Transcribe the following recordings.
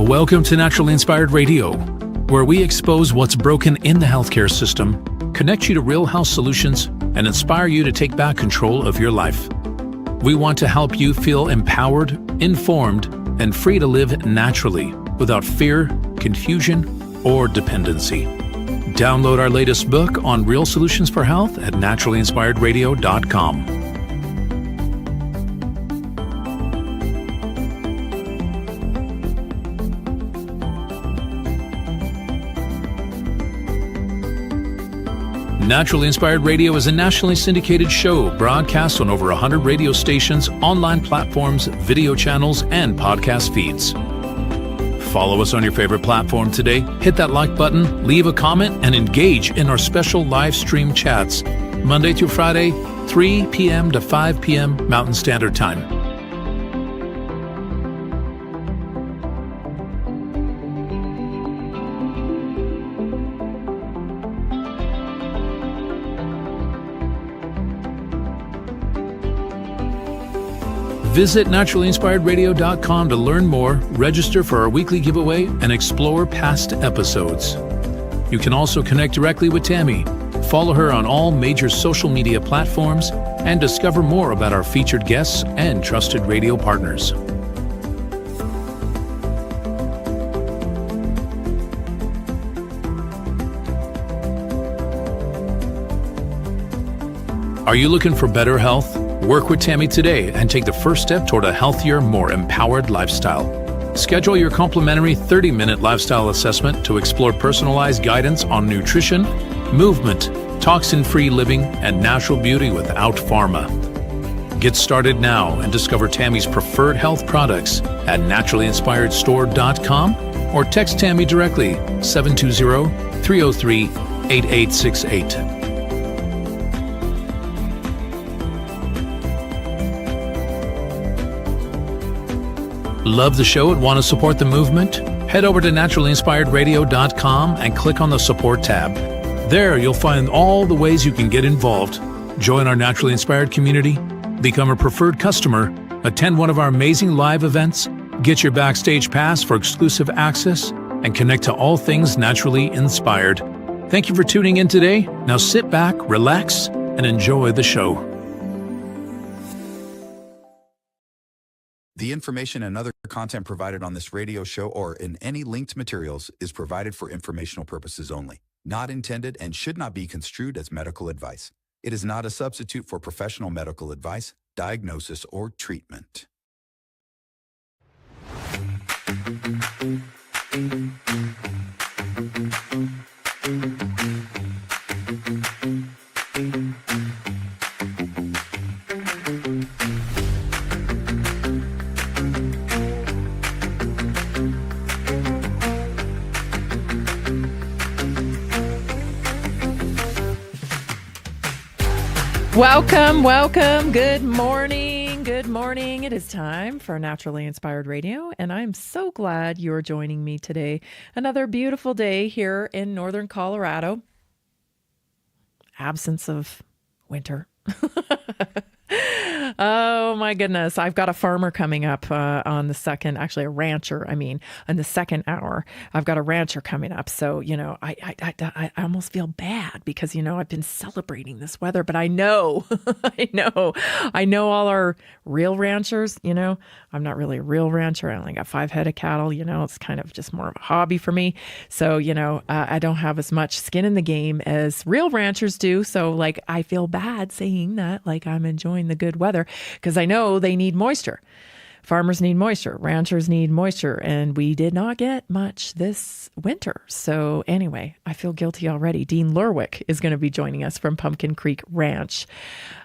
Welcome to Naturally Inspired Radio, where we expose what's broken in the healthcare system, connect you to real health solutions, and inspire you to take back control of your life. We want to help you feel empowered, informed, and free to live naturally without fear, confusion, or dependency. Download our latest book on real solutions for health at naturallyinspiredradio.com. Naturally Inspired Radio is a nationally syndicated show broadcast on over 100 radio stations, online platforms, video channels, and podcast feeds. Follow us on your favorite platform today, hit that like button, leave a comment, and engage in our special live stream chats, Monday through Friday, 3 p.m. to 5 p.m. Mountain Standard Time. Visit naturallyinspiredradio.com to learn more, register for our weekly giveaway, and explore past episodes. You can also connect directly with Tammy, follow her on all major social media platforms, and discover more about our featured guests and trusted radio partners. Are you looking for better health? Work with Tammy today and take the first step toward a healthier, more empowered lifestyle. Schedule your complimentary 30-minute lifestyle assessment to explore personalized guidance on nutrition, movement, toxin-free living, and natural beauty without pharma. Get started now and discover Tammy's preferred health products at naturallyinspiredstore.com or text Tammy directly 720-303-8868. Love the show and want to support the movement? Head over to naturallyinspiredradio.com and click on the support tab. There you'll find all the ways you can get involved. Join our Naturally Inspired community, become a preferred customer, attend one of our amazing live events, get your backstage pass for exclusive access, and connect to all things naturally inspired. Thank you for tuning in today. Now sit back, relax, and enjoy the show. The information and other content provided on this radio show or in any linked materials is provided for informational purposes only, not intended and should not be construed as medical advice. It is not a substitute for professional medical advice, diagnosis, or treatment. Welcome. Good morning. It is time for Naturally Inspired Radio, and I'm so glad you're joining me today. Another beautiful day here in northern Colorado. Absence of winter. Oh my goodness. I've got a farmer coming up on the second, actually a rancher, on the second hour. I've got a rancher coming up. So, I almost feel bad because, I've been celebrating this weather, but I know, I know all our real ranchers, I'm not really a real rancher. I only got 5 head of cattle, it's kind of just more of a hobby for me. So, I don't have as much skin in the game as real ranchers do. So I feel bad saying that, I'm enjoying the good weather because I know they need moisture. Farmers need moisture, ranchers need moisture, and we did not get much this winter. So anyway, I feel guilty already. Dean Lerwick is going to be joining us from Pumpkin Creek Ranch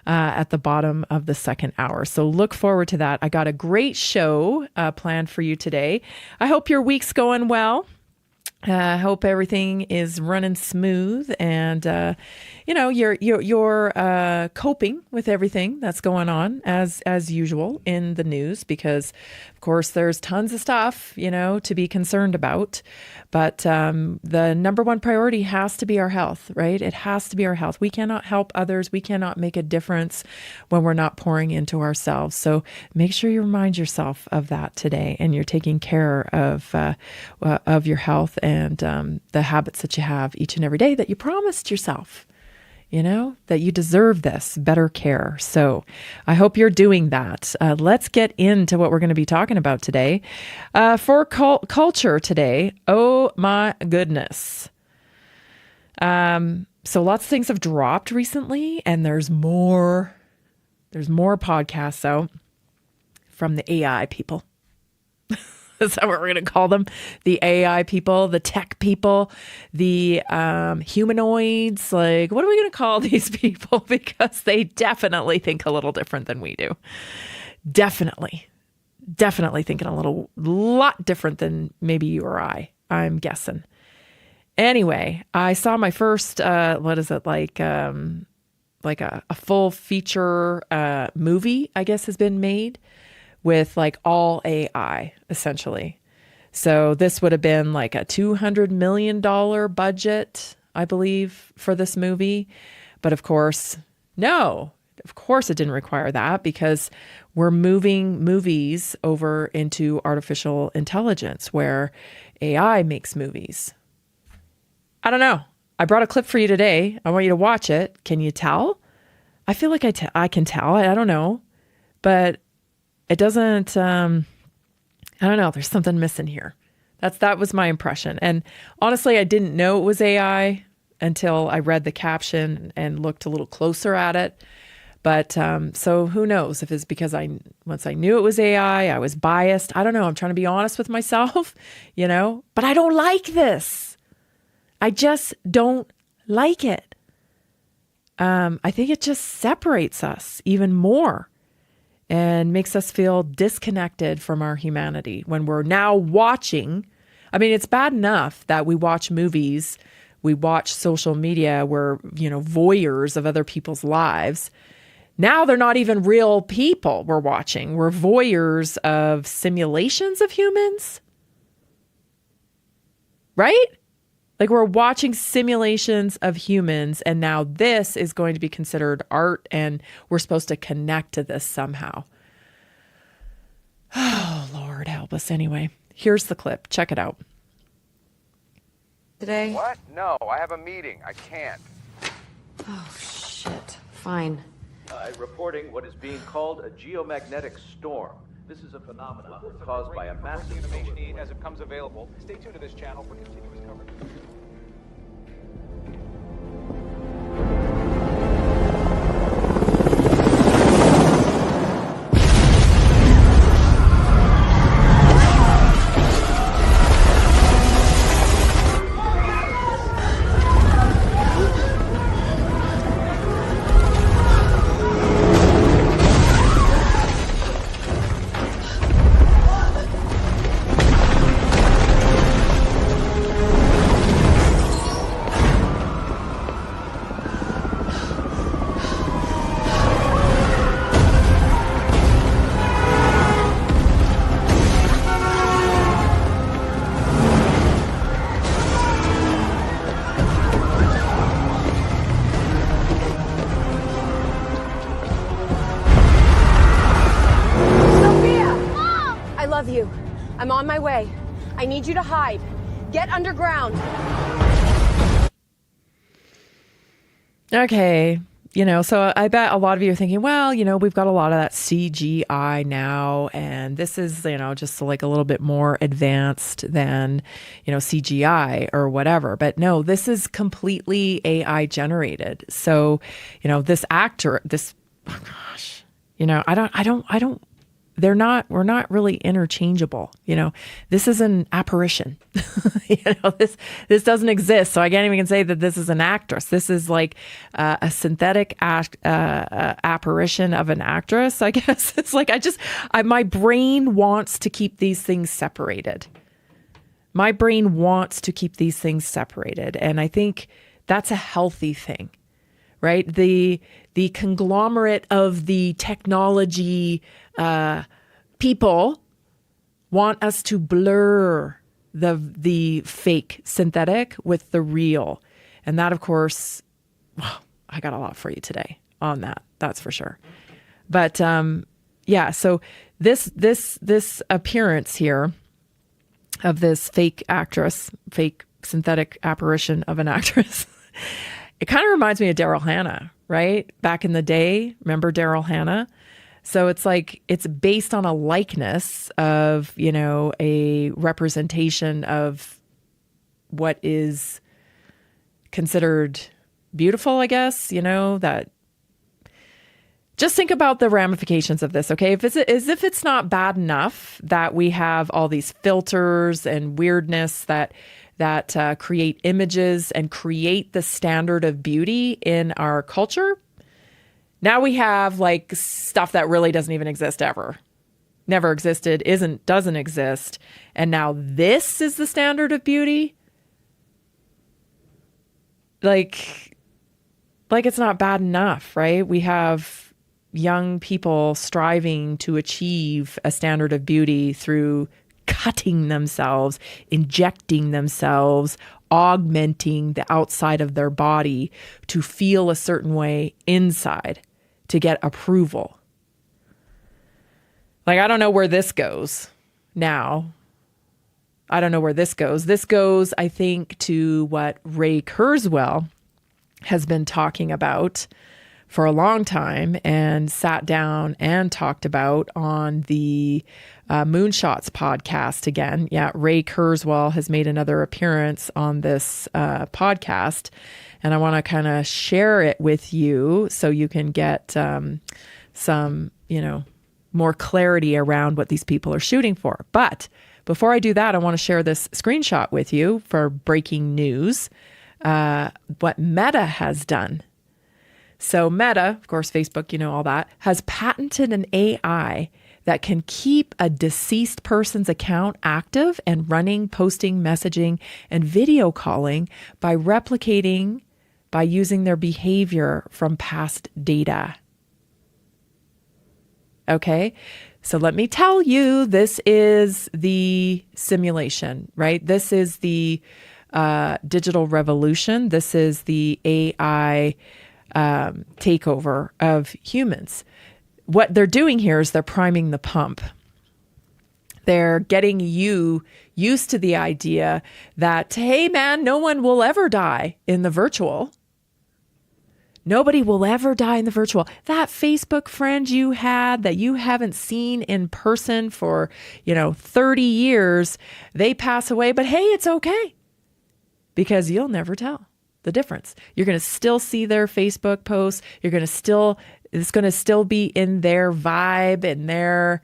at the bottom of the second hour. So look forward to that. I got a great show planned for you today. I hope your week's going well. Hope everything is running smooth, and you're coping with everything that's going on as usual in the news, because of course there's tons of stuff to be concerned about. But the number one priority has to be our health, right? It has to be our health. We cannot help others. We cannot make a difference when we're not pouring into ourselves. So make sure you remind yourself of that today, and you're taking care of your health and the habits that you have each and every day that you promised yourself, that you deserve this better care. So I hope you're doing that. Let's get into what we're going to be talking about today. For culture today, oh my goodness. So lots of things have dropped recently, and there's more podcasts out from the AI people. Is that what we're going to call them? The AI people, the tech people, the humanoids. Like, what are we going to call these people? Because they definitely think a little different than we do. Definitely thinking a lot different than maybe you or I'm guessing. Anyway, I saw my first, like a full feature movie, I guess, has been made with like all AI, essentially. So this would have been like a $200 million budget, I believe, for this movie. But of course it didn't require that, because we're moving movies over into artificial intelligence where AI makes movies. I don't know. I brought a clip for you today. I want you to watch it. Can you tell? I feel like I can tell. I don't know. But it doesn't, I don't know. There's something missing here. That was my impression. And honestly, I didn't know it was AI until I read the caption and looked a little closer at it. But so who knows if it's because once I knew it was AI, I was biased. I don't know. I'm trying to be honest with myself, but I don't like this. I just don't like it. I think it just separates us even more and makes us feel disconnected from our humanity when we're now watching. I mean, it's bad enough that we watch movies, we watch social media, we're, voyeurs of other people's lives. Now they're not even real people we're watching. We're voyeurs of simulations of humans, right? Like, we're watching simulations of humans, and now this is going to be considered art, and we're supposed to connect to this somehow. Oh, Lord, help us. Anyway, here's the clip. Check it out. Today? What? No, I have a meeting. I can't. Oh, shit. Fine. Reporting what is being called a geomagnetic storm. This is a phenomenon caused by a massive information as it comes available. Stay tuned to this channel for continuous coverage. I'm on my way. I need you to hide. Get underground. Okay. So I bet a lot of you are thinking, well, we've got a lot of that CGI now, and this is, just like a little bit more advanced than, CGI or whatever. But no, this is completely AI generated. So, this actor, oh gosh, we're not really interchangeable. This is an apparition. This doesn't exist. So I can't even say that this is an actress. This is like a synthetic apparition of an actress, I guess. It's like, my brain wants to keep these things separated. My brain wants to keep these things separated. And I think that's a healthy thing, right? The conglomerate of the technology people want us to blur the fake synthetic with the real. And that, of course, well, I got a lot for you today on that. That's for sure. But yeah, so this appearance here of this fake actress, fake synthetic apparition of an actress, it kind of reminds me of Daryl Hannah, right? Back in the day, remember Daryl Hannah? So it's like, it's based on a likeness of, you know, a representation of what is considered beautiful, I guess, you know, that just think about the ramifications of this, okay? As if it's not bad enough that we have all these filters and weirdness that create images and create the standard of beauty in our culture. Now we have like stuff that really doesn't even exist ever. Never existed, doesn't exist. And now this is the standard of beauty. Like it's not bad enough, right? We have young people striving to achieve a standard of beauty through cutting themselves, injecting themselves, augmenting the outside of their body to feel a certain way inside to get approval. Like, I don't know where this goes now. I don't know where this goes. This goes, I think, to what Ray Kurzweil has been talking about for a long time and sat down and talked about on the Moonshots podcast again. Yeah, Ray Kurzweil has made another appearance on this podcast, and I want to kind of share it with you so you can get some, you know, more clarity around what these people are shooting for. But before I do that, I want to share this screenshot with you for breaking news, what Meta has done. So Meta, of course, Facebook, you know, all that, has patented an AI that can keep a deceased person's account active and running, posting, messaging, and video calling by using their behavior from past data. Okay, so let me tell you, this is the simulation, right? This is the digital revolution. This is the AI takeover of humans. What they're doing here is they're priming the pump. They're getting you used to the idea that, hey man, no one will ever die in the virtual. Nobody will ever die in the virtual. That Facebook friend you had that you haven't seen in person for, 30 years, they pass away, but hey, it's okay. Because you'll never tell the difference. You're going to still see their Facebook posts. It's going to still be in their vibe and their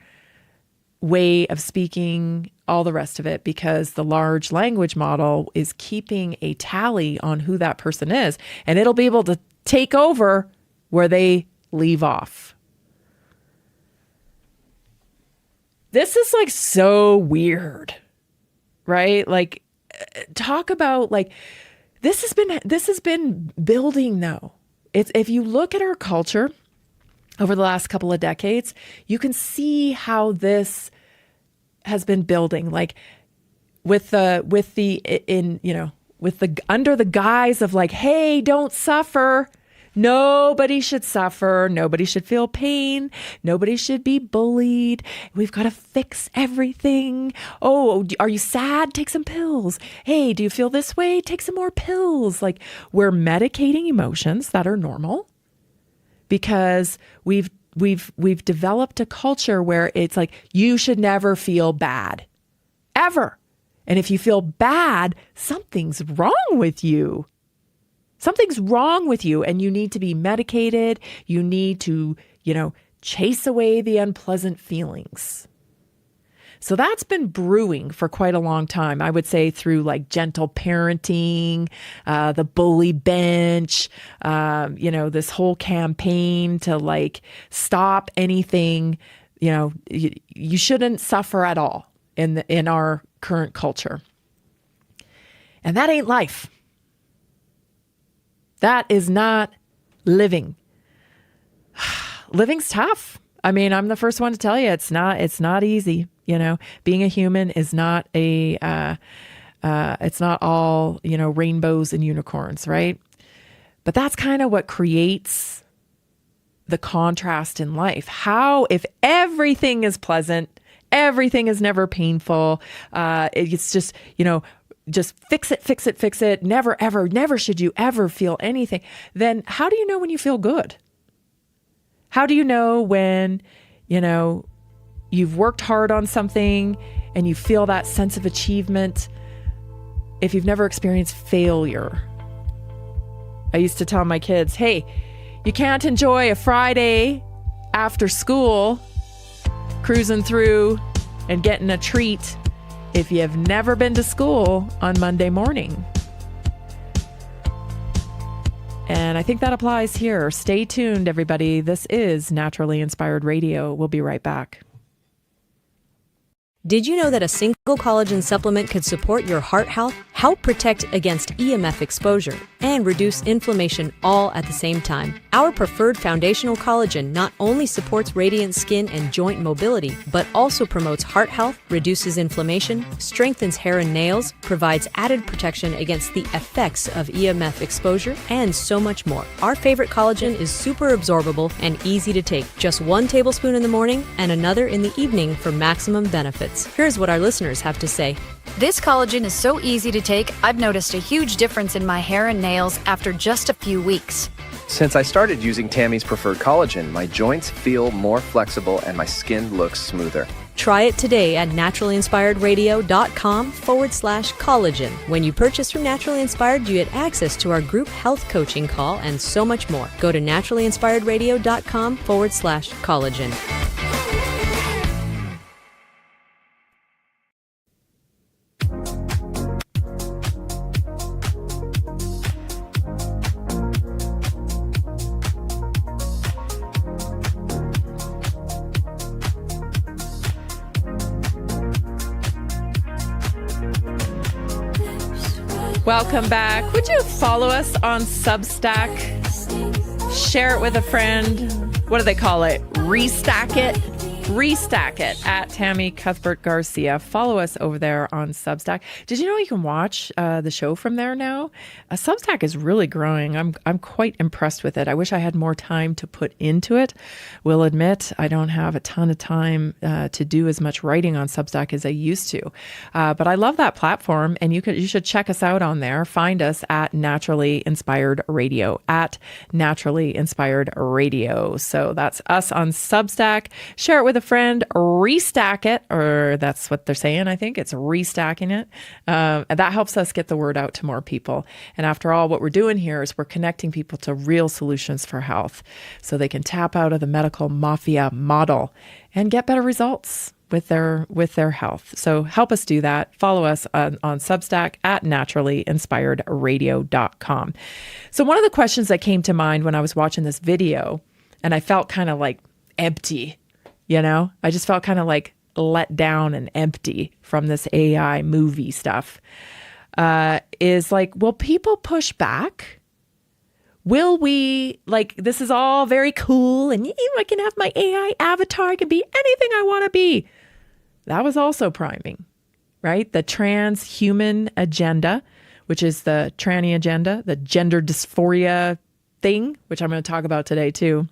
way of speaking, all the rest of it, because the large language model is keeping a tally on who that person is, and it'll be able to take over where they leave off. This is like so weird, right? Like, talk about like, this has been building though. If you look at our culture over the last couple of decades, you can see how this has been building, like under the guise of like, hey, don't suffer. Nobody should suffer. Nobody should feel pain. Nobody should be bullied. We've got to fix everything. Oh, are you sad? Take some pills. Hey, do you feel this way? Take some more pills. Like, we're medicating emotions that are normal because we've developed a culture where it's like, you should never feel bad, ever. And if you feel bad, something's wrong with you. Something's wrong with you, and you need to be medicated. You need to, chase away the unpleasant feelings. So that's been brewing for quite a long time. I would say through like gentle parenting, the bully bench, this whole campaign to like stop anything. You shouldn't suffer at all in our current culture. And that ain't life. That is not living. Living's tough. I mean, I'm the first one to tell you it's not easy. Being a human is not it's not all, rainbows and unicorns, right? But that's kind of what creates the contrast in life. How, if everything is pleasant, everything is never painful, it's just, just fix it. Never should you ever feel anything. Then how do you know when you feel good? How do you know when, you've worked hard on something and you feel that sense of achievement if you've never experienced failure? I used to tell my kids, hey, you can't enjoy a Friday after school cruising through and getting a treat if you have never been to school on Monday morning. And I think that applies here. Stay tuned, everybody. This is Naturally Inspired Radio. We'll be right back. Did you know that a single collagen supplement could support your heart health, help protect against EMF exposure, and reduce inflammation all at the same time? Our preferred foundational collagen not only supports radiant skin and joint mobility, but also promotes heart health, reduces inflammation, strengthens hair and nails, provides added protection against the effects of EMF exposure, and so much more. Our favorite collagen is super absorbable and easy to take. Just 1 tablespoon in the morning and another in the evening for maximum benefits. Here's what our listeners have to say. This collagen is so easy to take, I've noticed a huge difference in my hair and nails after just a few weeks. Since I started using Tammy's preferred collagen, my joints feel more flexible and my skin looks smoother. Try it today at naturalinspiredradio.com/collagen. When you purchase from Naturally Inspired, you get access to our group health coaching call and so much more. Go to naturalinspiredradio.com/collagen. Welcome back. Would you follow us on Substack? Share it with a friend. What do they call it? Restack it. Restack it at Tammy Cuthbert Garcia. Follow us over there on Substack. Did you know you can watch the show from there now? Substack is really growing. I'm quite impressed with it. I wish I had more time to put into it. Will admit I don't have a ton of time to do as much writing on Substack as I used to. But I love that platform, and you should check us out on there. Find us at Naturally Inspired Radio, at Naturally Inspired Radio. So that's us on Substack. Share it with a friend, restack it, or that's what they're saying. I think it's restacking it. And that helps us get the word out to more people. And after all, what we're doing here is we're connecting people to real solutions for health so they can tap out of the medical mafia model and get better results with their health. So help us do that. Follow us on Substack at naturallyinspiredradio.com. So one of the questions that came to mind when I was watching this video, and I felt kind of like empty, I just felt kind of like let down and empty from this AI movie stuff, is like, will people push back? Will we, this is all very cool and I can have my AI avatar, I can be anything I want to be. That was also priming, right? The transhuman agenda, which is the tranny agenda, the gender dysphoria thing, which I'm going to talk about today too.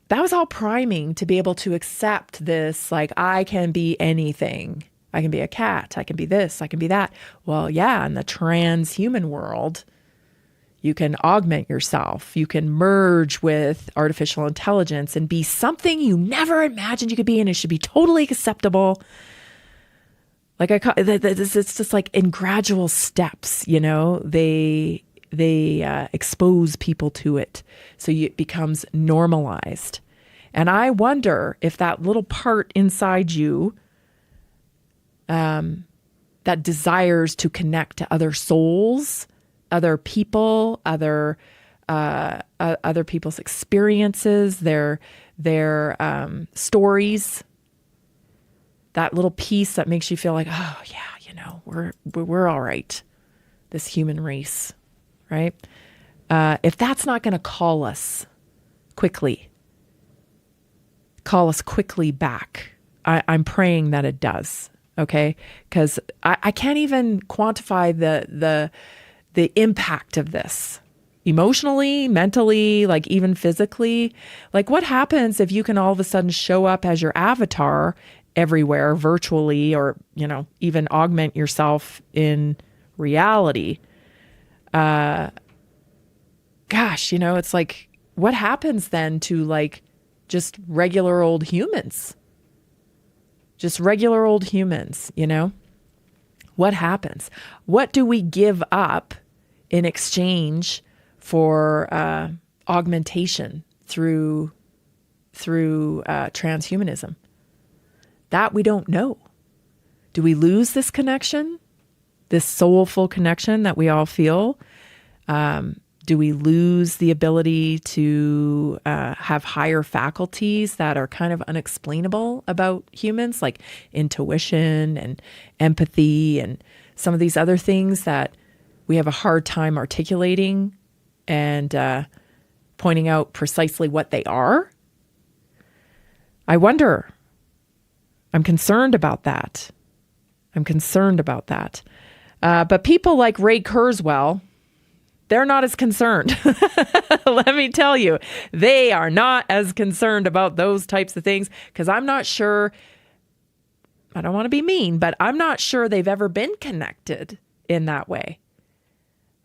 That was all priming to be able to accept this, I can be anything. I can be a cat. I can be this. I can be that. Well, yeah, in the transhuman world, you can augment yourself. You can merge with artificial intelligence and be something you never imagined you could be, and it should be totally acceptable. It's just like in gradual steps, they expose people to it. So it becomes normalized. And I wonder if that little part inside you that desires to connect to other souls, other people, other people's experiences, their stories, that little piece that makes you feel like, oh yeah, we're all right. This human race, right? If that's not going to call us quickly back, I'm praying that it does. Okay, because I can't even quantify the impact of this emotionally, mentally, like even physically. Like, what happens if you can all of a sudden show up as your avatar everywhere virtually, or, even augment yourself in reality? Gosh, it's like, what happens then to like just regular old humans? Just regular old humans, What happens? What do we give up in exchange for augmentation through transhumanism? That we don't know. Do we lose this connection, this soulful connection that we all feel? Do we lose the ability to have higher faculties that are kind of unexplainable about humans, like intuition and empathy and some of these other things that we have a hard time articulating and pointing out precisely what they are? I wonder. I'm concerned about that. But people like Ray Kurzweil, they're not as concerned. Let me tell you, they are not as concerned about those types of things, because I'm not sure, I don't want to be mean, but I'm not sure they've ever been connected in that way.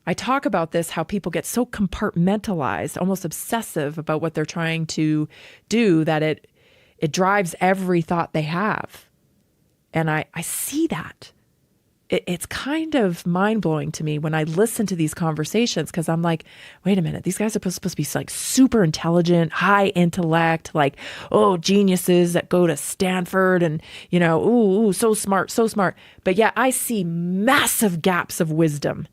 I talk about this, how people get so compartmentalized, almost obsessive about what they're trying to do, that it drives every thought they have. And I see that. It's kind of mind-blowing to me when I listen to these conversations, because I'm like, wait a minute, these guys are supposed to be like super intelligent, high intellect, like, geniuses that go to Stanford and, so smart. But yeah, I see massive gaps of wisdom.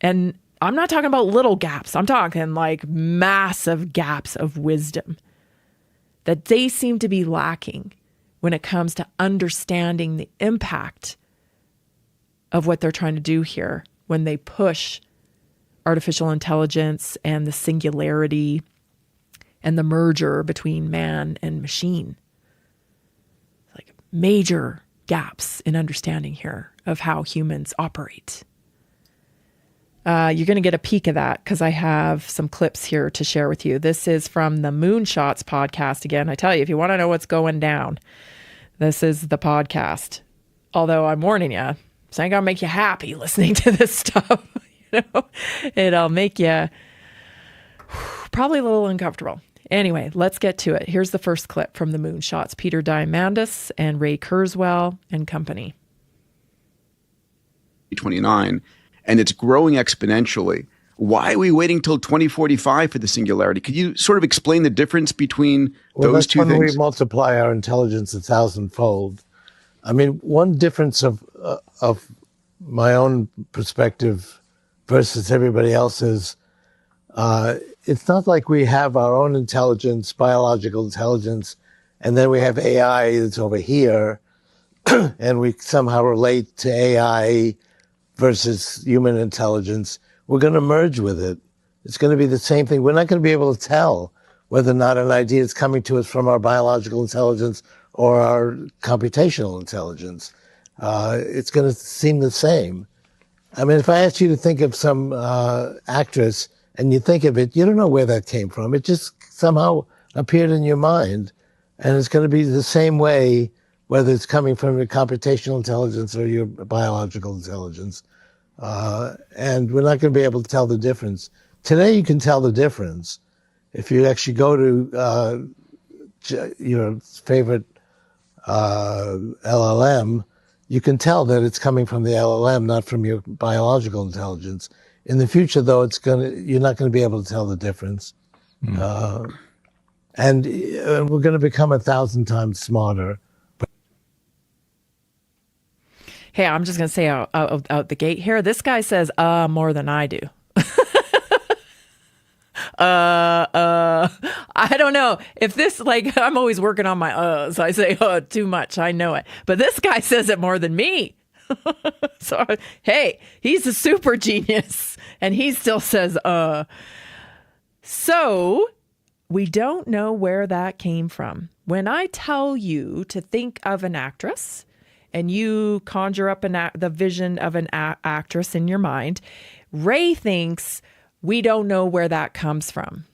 And I'm not talking about little gaps. I'm talking like massive gaps of wisdom that they seem to be lacking when it comes to understanding the impact of what they're trying to do here when they push artificial intelligence and the singularity and the merger between man and machine. Like major gaps in understanding here of how humans operate. You're going to get a peek of that because I have some clips here to share with you. This is from the Moonshots podcast. Again, I tell you, if you want to know what's going down, this is the podcast. Although I'm warning you, it's not going to make you happy listening to this stuff. It'll make you probably a little uncomfortable. Anyway, let's get to it. Here's the first clip from the Moonshots, Peter Diamandis and Ray Kurzweil and company. 29, and it's growing exponentially. Why are we waiting till 2045 for the singularity? Could you sort of explain the difference between those two things? When we multiply our intelligence 1,000-fold. I mean, one difference of my own perspective versus everybody else's, it's not like we have our own intelligence, biological intelligence, and then we have AI that's over here, and we somehow relate to AI versus human intelligence. We're going to merge with it. It's going to be the same thing. We're not going to be able to tell whether or not an idea is coming to us from our biological intelligence or our computational intelligence. It's going to seem the same. I mean, if I asked you to think of some actress and you think of it, you don't know where that came from. It just somehow appeared in your mind. And it's going to be the same way, whether it's coming from your computational intelligence or your biological intelligence. And we're not going to be able to tell the difference. Today, you can tell the difference. If you actually go to your favorite LLM, you can tell that it's coming from the LLM, not from your biological intelligence. In the future, though, you're not going to be able to tell the difference. And we're going to become 1,000 times smarter. Hey, I'm just going to say out the gate here, this guy says, more than I do. I don't know if this, I'm always working on my so I say, too much. I know it. But this guy says it more than me. So, hey, he's a super genius. And he still says, So we don't know where that came from. When I tell you to think of an actress and you conjure up the vision of an actress in your mind, Ray thinks we don't know where that comes from.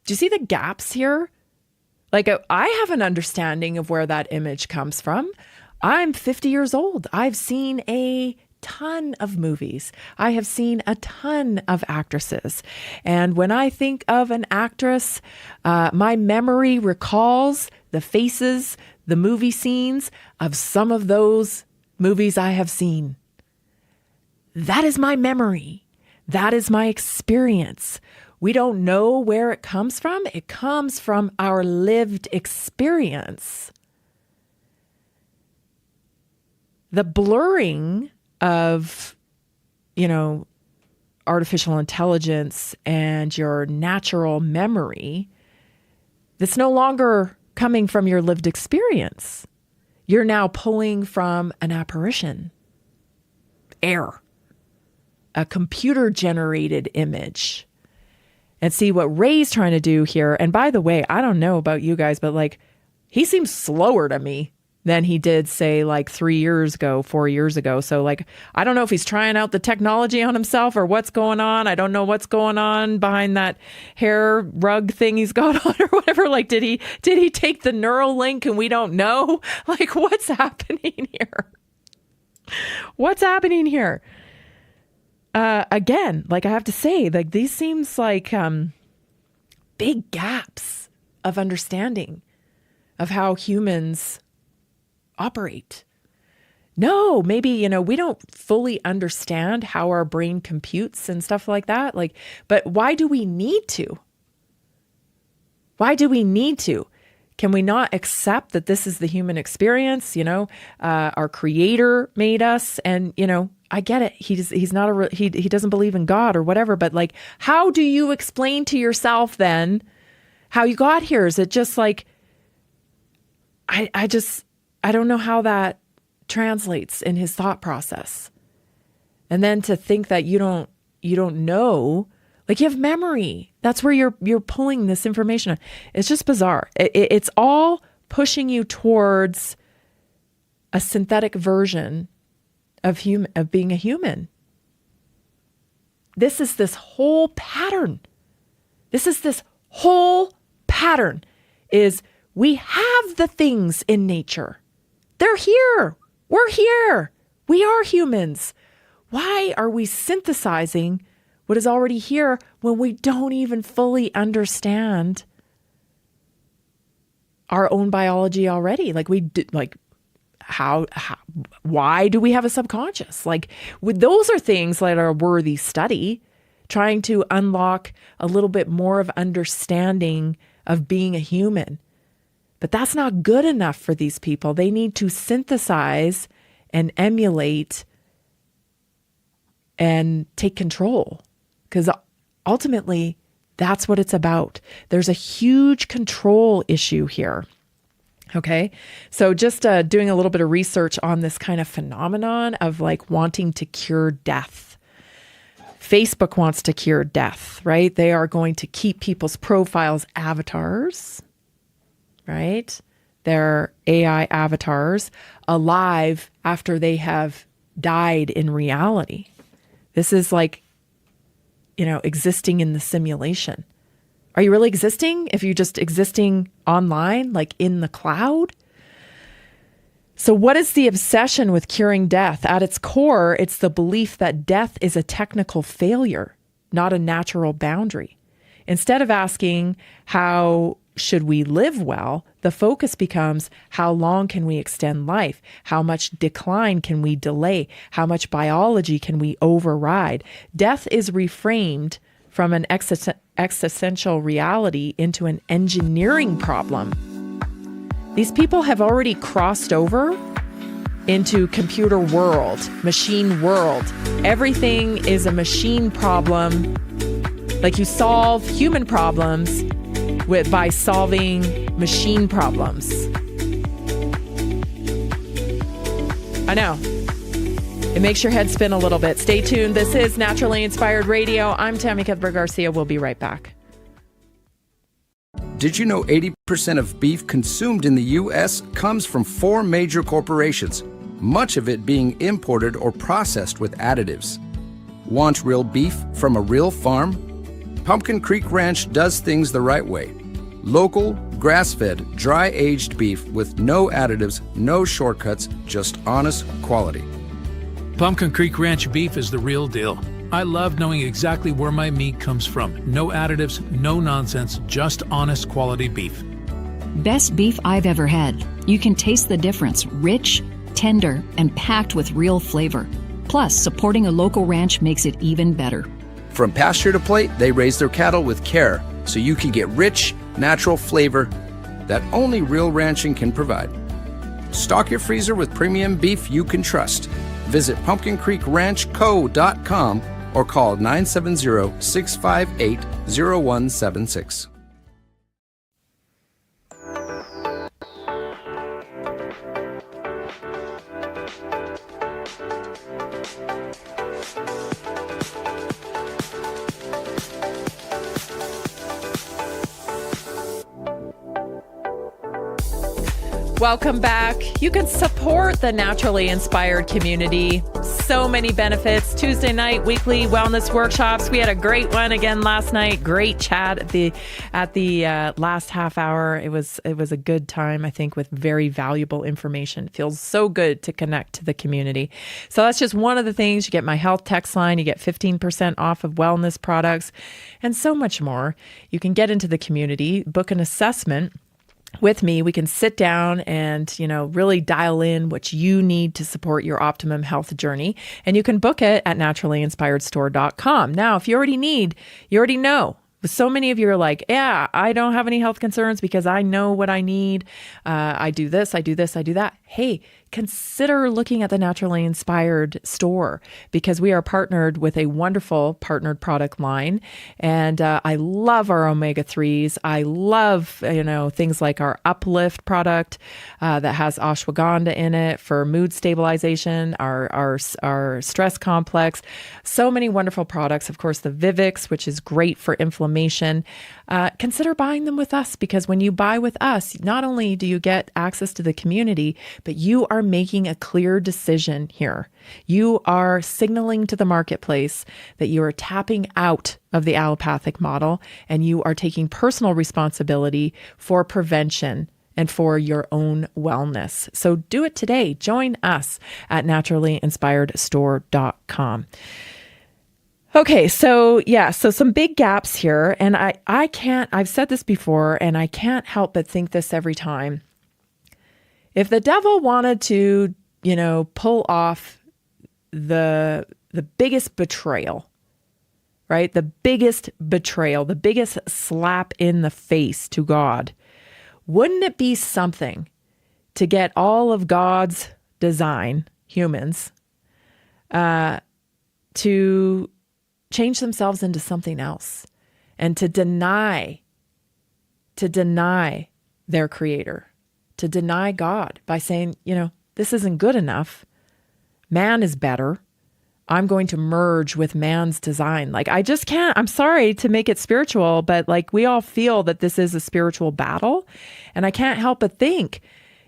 Do you see the gaps here? Like, I have an understanding of where that image comes from. I'm 50 years old. I've seen a ton of movies. I have seen a ton of actresses. And when I think of an actress, my memory recalls the faces, the movie scenes of some of those movies I have seen. That is my memory. That is my experience. We don't know where it comes from. It comes from our lived experience. The blurring of, artificial intelligence and your natural memory, that's no longer coming from your lived experience. You're now pulling from an apparition, air, a computer-generated image. And see what Ray's trying to do here. And by the way, I don't know about you guys, but he seems slower to me than he did, say, 3 years ago, 4 years ago. So I don't know if he's trying out the technology on himself or what's going on. I don't know what's going on behind that hair rug thing he's got on or whatever. Did he take the Neuralink and we don't know? What's happening here? What's happening here? Again, I have to say, these seems like big gaps of understanding of how humans operate. No, maybe, we don't fully understand how our brain computes and stuff like that. But why do we need to? Why do we need to? Can we not accept that this is the human experience? Our creator made us, and, I get it. He's not he doesn't believe in God or whatever, but how do you explain to yourself then how you got here? Is it just I don't know how that translates in his thought process. And then to think that you don't know, you have memory. That's where you're pulling this information on. It's just bizarre. It's all pushing you towards a synthetic version of being a human. This is this whole pattern. Is we have the things in nature. They're here. We're here. We are humans. Why are we synthesizing what is already here when we don't even fully understand our own biology already? Why do we have a subconscious? Those are things that are worthy study, trying to unlock a little bit more of understanding of being a human. But that's not good enough for these people. They need to synthesize and emulate and take control, because ultimately that's what it's about. There's a huge control issue here. Okay. So just doing a little bit of research on this kind of phenomenon of wanting to cure death. Facebook wants to cure death, right? They are going to keep people's profiles avatars, right? Their AI avatars alive after they have died in reality. This is existing in the simulation. Are you really existing if you're just existing online, in the cloud? So what is the obsession with curing death? At its core, it's the belief that death is a technical failure, not a natural boundary. Instead of asking how should we live well, the focus becomes how long can we extend life? How much decline can we delay? How much biology can we override? Death is reframed from an existential reality into an engineering problem. These people have already crossed over into computer world, machine world. Everything is a machine problem. You solve human problems by solving machine problems. I know. It makes your head spin a little bit. Stay tuned. This is Naturally Inspired Radio. I'm Tammy Cuthbert Garcia. We'll be right back. Did you know 80% of beef consumed in the U.S. comes from 4 major corporations, much of it being imported or processed with additives? Want real beef from a real farm? Pumpkin Creek Ranch does things the right way. Local, grass-fed, dry-aged beef with no additives, no shortcuts, just honest quality. Pumpkin Creek Ranch beef is the real deal. I love knowing exactly where my meat comes from. No additives, no nonsense, just honest quality beef. Best beef I've ever had. You can taste the difference. Rich, tender, and packed with real flavor. Plus, supporting a local ranch makes it even better. From pasture to plate, they raise their cattle with care, so you can get rich, natural flavor that only real ranching can provide. Stock your freezer with premium beef you can trust. Visit pumpkincreekranchco.com or call 970-658-0176. Welcome back. You can support the Naturally Inspired community. So many benefits. Tuesday night, weekly wellness workshops. We had a great one again last night. Great chat at the last half hour. It was a good time, I think, with very valuable information. It feels so good to connect to the community. So that's just one of the things. You get my health text line. You get 15% off of wellness products and so much more. You can get into the community, book an assessment with me. We can sit down and, really dial in what you need to support your optimum health journey. And you can book it at naturallyinspiredstore.com. Now, if you already know. So many of you are like, yeah, I don't have any health concerns because I know what I need. I do this, I do that. Hey, consider looking at the Naturally Inspired store because we are partnered with a wonderful partnered product line. And I love our omega-3s. I love, things like our Uplift product that has ashwagandha in it for mood stabilization, our stress complex. So many wonderful products. Of course, the Vivix, which is great for inflammation. Consider buying them with us because when you buy with us, not only do you get access to the community, but you are making a clear decision here. You are signaling to the marketplace that you are tapping out of the allopathic model and you are taking personal responsibility for prevention and for your own wellness. So do it today. Join us at naturallyinspiredstore.com. Okay, so some big gaps here. And I've said this before, and I can't help but think this every time. If the devil wanted to, pull off the biggest betrayal, right? The biggest betrayal, the biggest slap in the face to God, wouldn't it be something to get all of God's design, humans, to change themselves into something else and to deny their creator, to deny God by saying, this isn't good enough. Man is better. I'm going to merge with man's design. Like, I just can't, I'm sorry to make it spiritual, but like we all feel that this is a spiritual battle. And I can't help but think,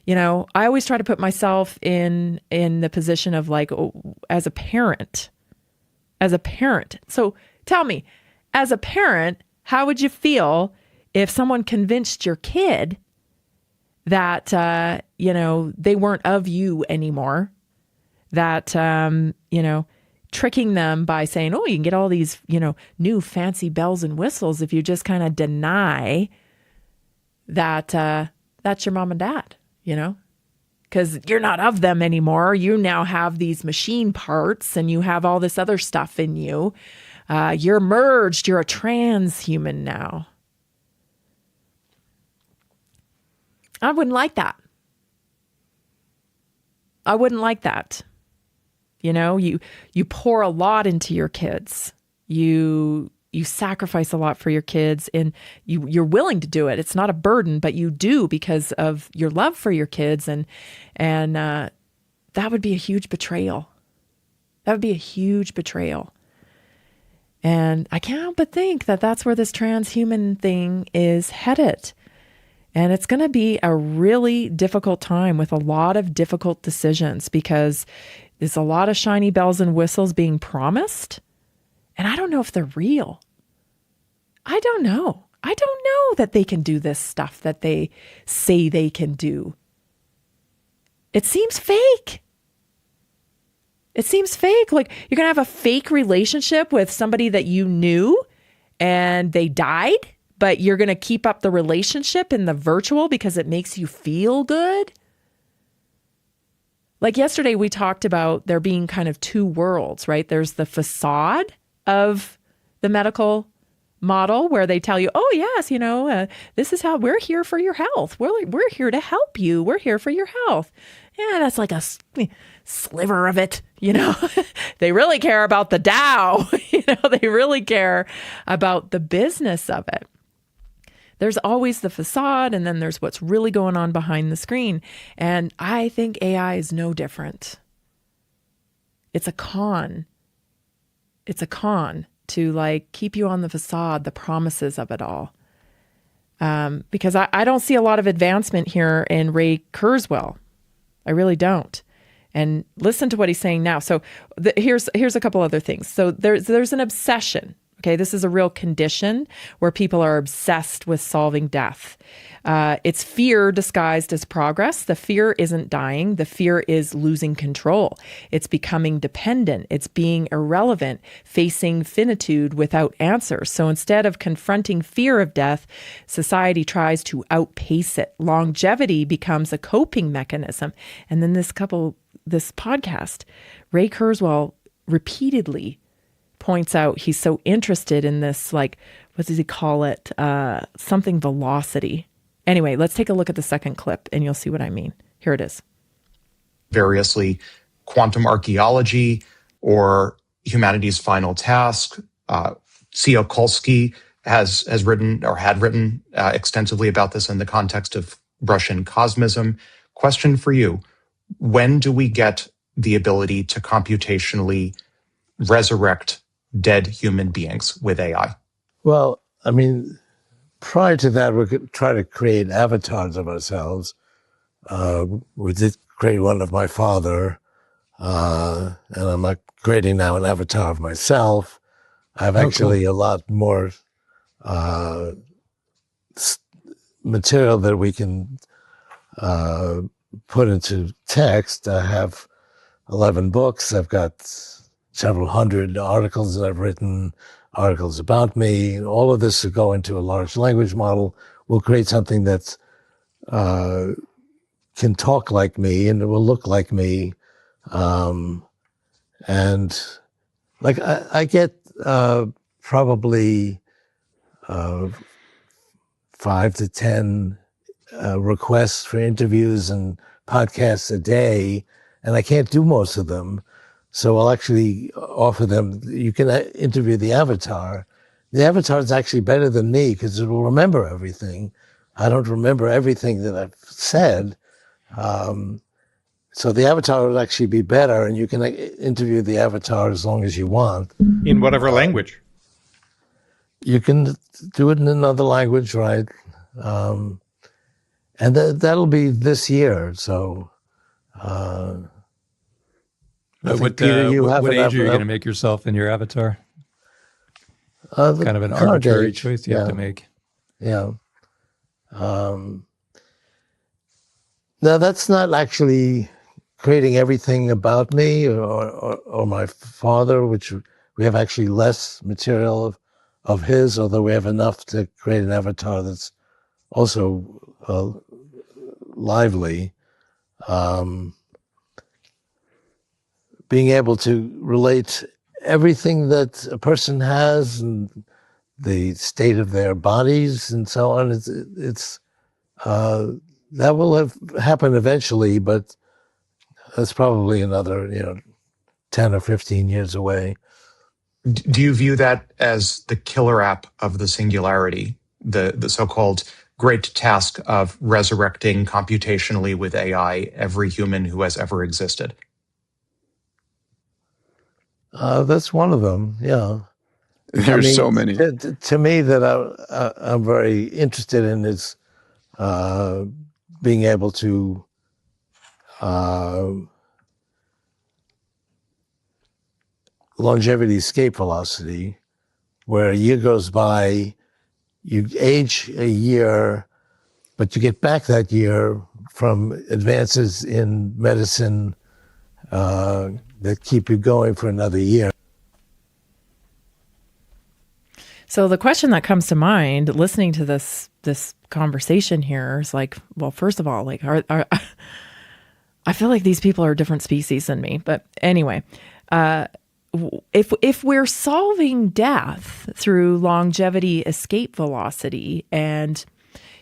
I always try to put myself in the position of like, as a parent. So tell me, as a parent, how would you feel if someone convinced your kid that, they weren't of you anymore, that, tricking them by saying, oh, you can get all these, new fancy bells and whistles if you just kind of deny that that's your mom and dad, because you're not of them anymore. You now have these machine parts and you have all this other stuff in you. You're merged. You're a transhuman now. I wouldn't like that. You pour a lot into your kids. You sacrifice a lot for your kids and you're willing to do it. It's not a burden, but you do because of your love for your kids and that would be a huge betrayal. That would be a huge betrayal. And I can't help but think that that's where this transhuman thing is headed. And it's going to be a really difficult time with a lot of difficult decisions because there's a lot of shiny bells and whistles being promised. And I don't know if they're real. I don't know. I don't know that they can do this stuff that they say they can do. It seems fake. It seems fake. Like you're going to have a fake relationship with somebody that you knew and they died, but you're going to keep up the relationship in the virtual because it makes you feel good. Like yesterday, we talked about there being kind of two worlds, right? There's the facade of the medical model where they tell you, oh, yes, this is how we're here for your health. We're here to help you. We're here for your health. Yeah, that's like a sliver of it. They really care about the Dow. They really care about the business of it. There's always the facade, and then there's what's really going on behind the screen. And I think AI is no different. It's a con. It's a con to keep you on the facade, the promises of it all. Because I don't see a lot of advancement here in Ray Kurzweil. I really don't. And listen to what he's saying now. So here's a couple other things. So there's an obsession. Okay, this is a real condition where people are obsessed with solving death. It's fear disguised as progress. The fear isn't dying. The fear is losing control. It's becoming dependent. It's being irrelevant, facing finitude without answers. So instead of confronting fear of death, society tries to outpace it. Longevity becomes a coping mechanism. And then this podcast, Ray Kurzweil repeatedly points out he's so interested in this, what does he call it? Something velocity. Anyway, let's take a look at the second clip and you'll see what I mean. Here it is. Variously, quantum archaeology or humanity's final task. Tsiolkovsky has written or had written extensively about this in the context of Russian cosmism. Question for you. When do we get the ability to computationally resurrect dead human beings with AI? Well, prior to that, we could try to create avatars of ourselves. We did create one of my father, and I'm creating now an avatar of myself. I have actually a lot more material that we can put into text. I have 11 books. I've got several hundred articles that I've written, articles about me. All of this will go into a large language model. We'll create something that can talk like me and it will look like me. And I get probably 5 to 10 requests for interviews and podcasts a day, and I can't do most of them. So I'll actually offer them, you can interview the avatar. The avatar is actually better than me because it will remember everything. I don't remember everything that I've said. So the avatar would actually be better, and you can interview the avatar as long as you want. In whatever language. You can do it in another language, right? And that'll be this year. So, what age are you going to make yourself in your avatar? Kind of an arbitrary choice you have to make. Yeah. Now, that's not actually creating everything about me or my father, which we have actually less material of his, although we have enough to create an avatar that's also lively. Being able to relate everything that a person has and the state of their bodies and so on, it's that will happen eventually, but that's probably another 10 or 15 years away. Do you view that as the killer app of the singularity, the so-called great task of resurrecting computationally with AI every human who has ever existed? That's one of them. Yeah. There's so many. To me, that I'm very interested in is being able to longevity escape velocity, where a year goes by, you age a year, but you get back that year from advances in medicine that keep you going for another year. So the question that comes to mind, listening to this conversation here, is like, well, first of all, like, are I feel like these people are a different species than me. But anyway, if we're solving death through longevity escape velocity and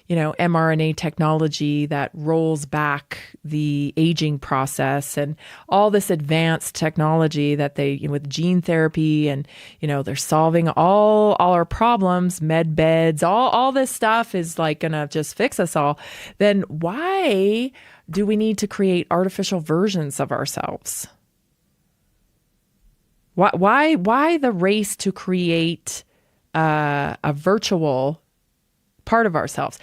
mRNA technology that rolls back the aging process and all this advanced technology that they, with gene therapy and, they're solving all our problems, med beds, all this stuff is like going to just fix us all, then why do we need to create artificial versions of ourselves? Why the race to create a virtual part of ourselves?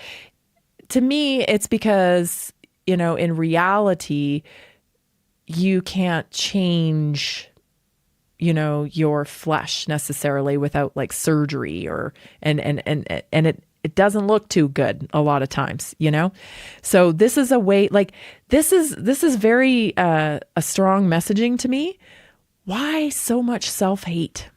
To me, it's because, in reality, you can't change, your flesh necessarily without like surgery and it doesn't look too good a lot of times, So this is a way, like, this is very a strong messaging to me. Why so much self-hate?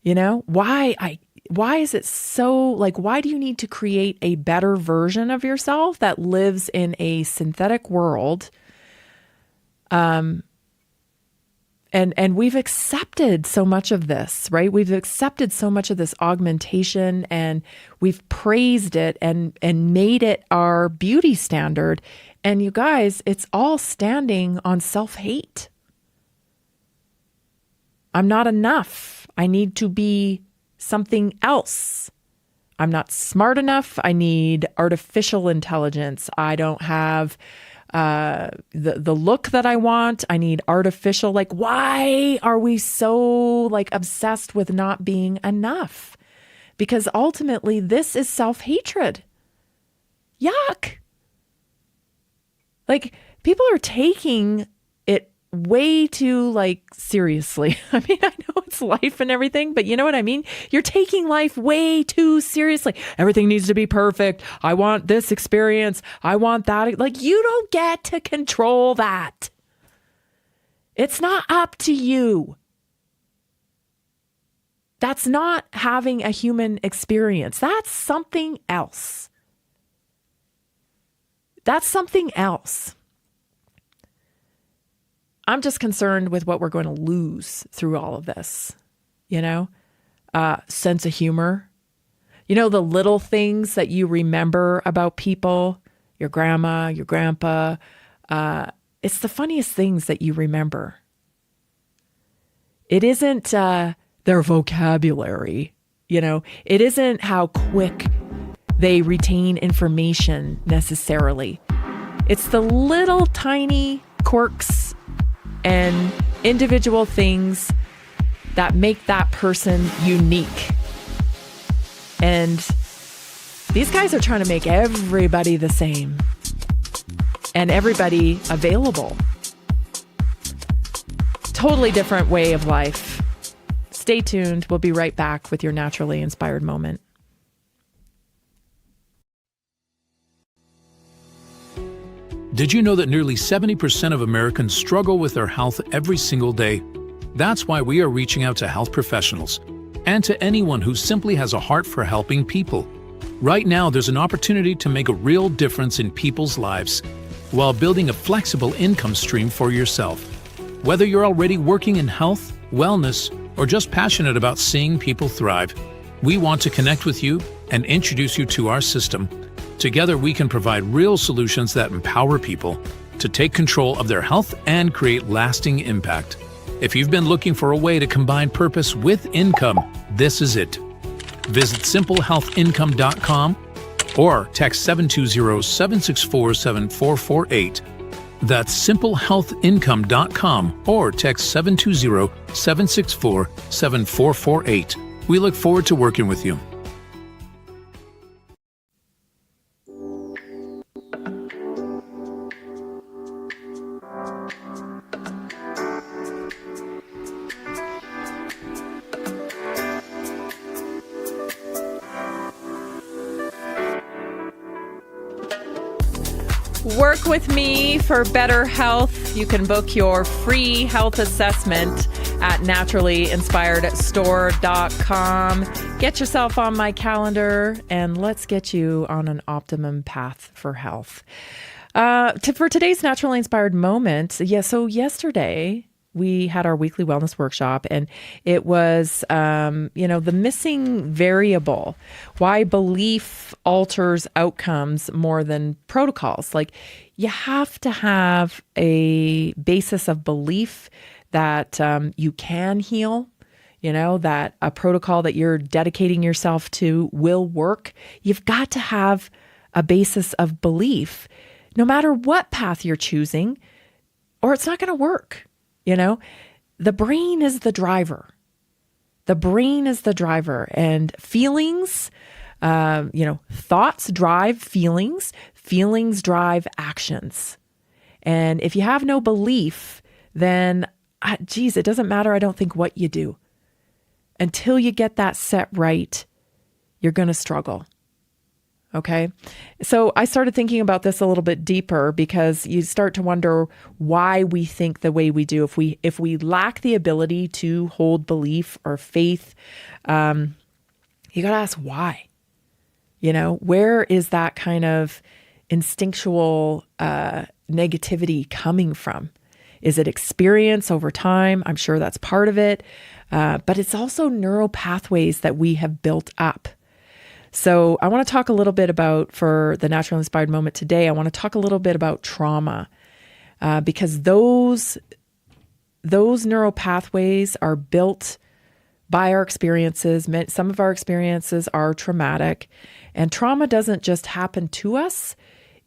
Why is it so, like, why do you need to create a better version of yourself that lives in a synthetic world? And we've accepted so much of this, right? We've accepted so much of this augmentation and we've praised it and made it our beauty standard. And you guys, it's all standing on self-hate. I'm not enough. I need to be something else. I'm not smart enough. I need artificial intelligence. I don't have the look that I want. I need artificial. Like, why are we so like obsessed with not being enough? Because ultimately this is self-hatred. Yuck. Like, people are taking it way too like seriously. I mean, I know it's life and everything, but you know what I mean? You're taking life way too seriously. Everything needs to be perfect. I want this experience. I want that. Like, you don't get to control that. It's not up to you. That's not having a human experience. That's something else. That's something else. I'm just concerned with what we're going to lose through all of this, sense of humor, the little things that you remember about people, your grandma, your grandpa. It's the funniest things that you remember. It isn't their vocabulary, it isn't how quick they retain information necessarily. It's the little tiny quirks and individual things that make that person unique. And these guys are trying to make everybody the same and everybody available. Totally different way of life. Stay tuned. We'll be right back with your naturally inspired moment. Did you know that nearly 70% of Americans struggle with their health every single day? That's why we are reaching out to health professionals and to anyone who simply has a heart for helping people. Right now, there's an opportunity to make a real difference in people's lives while building a flexible income stream for yourself. Whether you're already working in health, wellness, or just passionate about seeing people thrive, we want to connect with you and introduce you to our system. Together, we can provide real solutions that empower people to take control of their health and create lasting impact. If you've been looking for a way to combine purpose with income, this is it. Visit simplehealthincome.com or text 720-764-7448 That's simplehealthincome.com or text 720-764-7448. We look forward to working with you. Work with me for better health. You can book your free health assessment at naturallyinspiredstore.com. Get yourself on my calendar and let's get you on an optimum path for health. For today's Naturally Inspired Moment, so yesterday we had our weekly wellness workshop, and it was, the missing variable, why belief alters outcomes more than protocols. Like, you have to have a basis of belief that you can heal, that a protocol that you're dedicating yourself to will work. You've got to have a basis of belief, no matter what path you're choosing, or it's not going to work. The brain is the driver. The brain is the driver, and feelings, thoughts drive feelings. Feelings drive actions. And if you have no belief, then, it doesn't matter, I don't think, what you do. Until you get that set right, you're going to struggle. Okay. So I started thinking about this a little bit deeper, because you start to wonder why we think the way we do. If we lack the ability to hold belief or faith, you got to ask why. Where is that kind of instinctual negativity coming from? Is it experience over time? I'm sure that's part of it. But it's also neural pathways that we have built up. So I want to talk a little bit about, for the Naturally Inspired Moment today, I want to talk a little bit about trauma, because those neural pathways are built by our experiences. Some of our experiences are traumatic, and trauma doesn't just happen to us,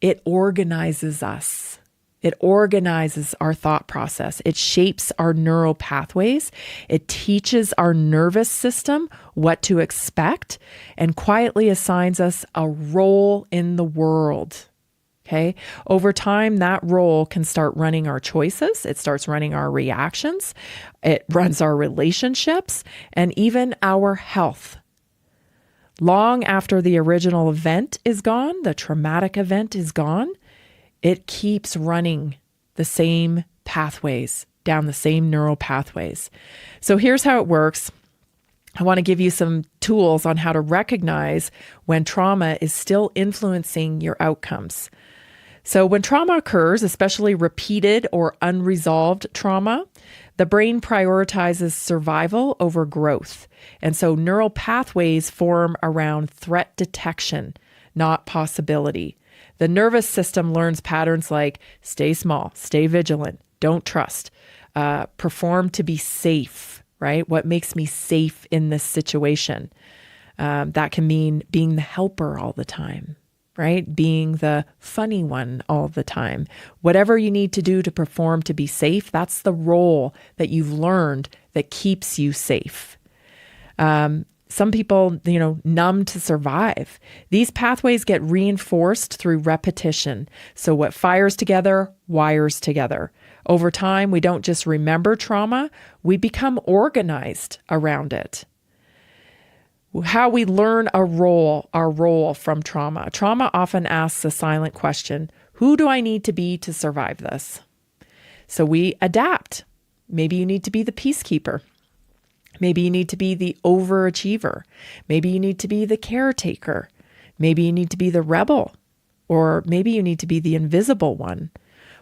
it organizes us. It organizes our thought process. It shapes our neural pathways. It teaches our nervous system what to expect and quietly assigns us a role in the world. Okay? Over time, that role can start running our choices. It starts running our reactions. It runs our relationships and even our health. Long after the original event is gone, the traumatic event is gone, it keeps running the same pathways, down the same neural pathways. So here's how it works. I want to give you some tools on how to recognize when trauma is still influencing your outcomes. So when trauma occurs, especially repeated or unresolved trauma, the brain prioritizes survival over growth. And so neural pathways form around threat detection, not possibility. The nervous system learns patterns like stay small, stay vigilant, don't trust, perform to be safe, right? What makes me safe in this situation? That can mean being the helper all the time, right? Being the funny one all the time. Whatever you need to do to perform to be safe, that's the role that you've learned that keeps you safe. Some people, numb to survive. These pathways get reinforced through repetition. So what fires together, wires together. Over time, we don't just remember trauma, we become organized around it. How we learn our role from trauma. Trauma often asks a silent question: who do I need to be to survive this? So we adapt. Maybe you need to be the peacekeeper. Maybe you need to be the overachiever. Maybe you need to be the caretaker. Maybe you need to be the rebel. Or maybe you need to be the invisible one.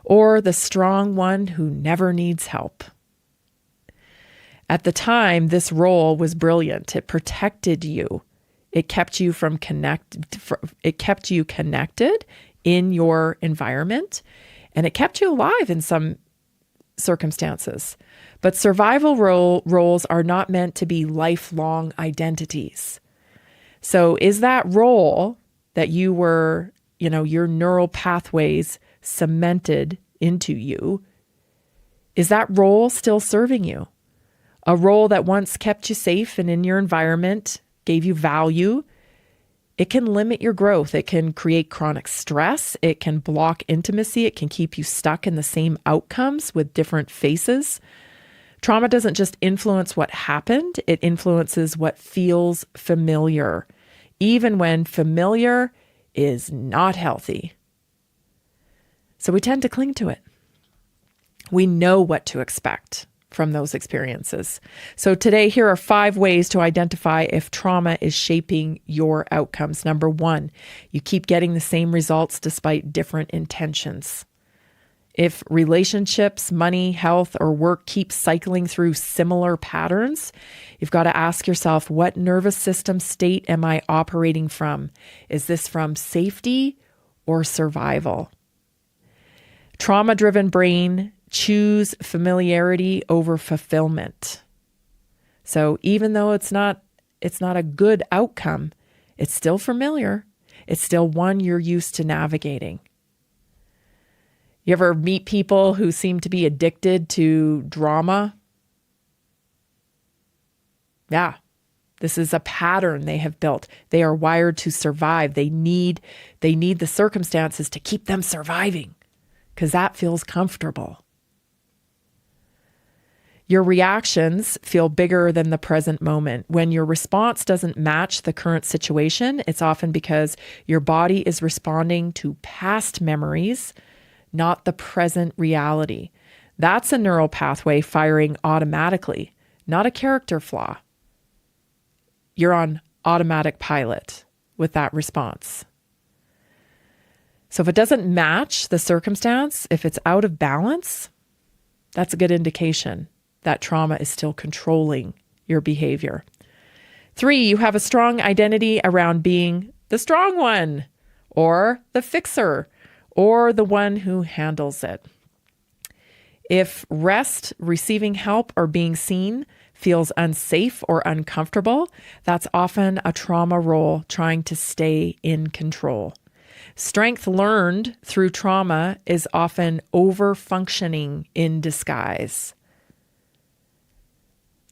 Or the strong one who never needs help. At the time, this role was brilliant. It protected you. It kept you connected in your environment, and it kept you alive in some circumstances. But survival roles are not meant to be lifelong identities. So is that role that you were, your neural pathways cemented into you, is that role still serving you? A role that once kept you safe and in your environment, gave you value. It can limit your growth. It can create chronic stress. It can block intimacy. It can keep you stuck in the same outcomes with different faces. Trauma doesn't just influence what happened, it influences what feels familiar, even when familiar is not healthy. So we tend to cling to it. We know what to expect from those experiences. So today, here are 5 ways to identify if trauma is shaping your outcomes. Number 1, you keep getting the same results despite different intentions. If relationships, money, health, or work keep cycling through similar patterns, you've got to ask yourself, what nervous system state am I operating from? Is this from safety or survival? Trauma-driven brain choose familiarity over fulfillment. So even though it's not a good outcome, it's still familiar. It's still one you're used to navigating. You ever meet people who seem to be addicted to drama? Yeah, this is a pattern they have built. They are wired to survive. They need the circumstances to keep them surviving because that feels comfortable. Your reactions feel bigger than the present moment. When your response doesn't match the current situation, it's often because your body is responding to past memories, not the present reality. That's a neural pathway firing automatically, not a character flaw. You're on automatic pilot with that response. So if it doesn't match the circumstance, if it's out of balance, that's a good indication that trauma is still controlling your behavior. 3, you have a strong identity around being the strong one, or the fixer, or the one who handles it. If rest, receiving help, or being seen feels unsafe or uncomfortable, that's often a trauma role trying to stay in control. Strength learned through trauma is often over-functioning in disguise.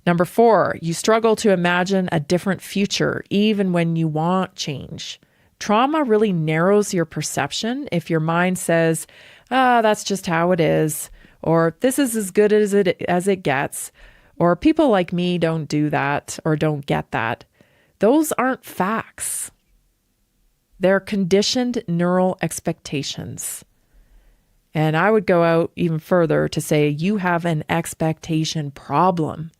Number 4, you struggle to imagine a different future even when you want change. Trauma really narrows your perception if your mind says, that's just how it is, or this is as good as it gets, or people like me don't do that or don't get that. Those aren't facts. They're conditioned neural expectations. And I would go out even further to say you have an expectation problem.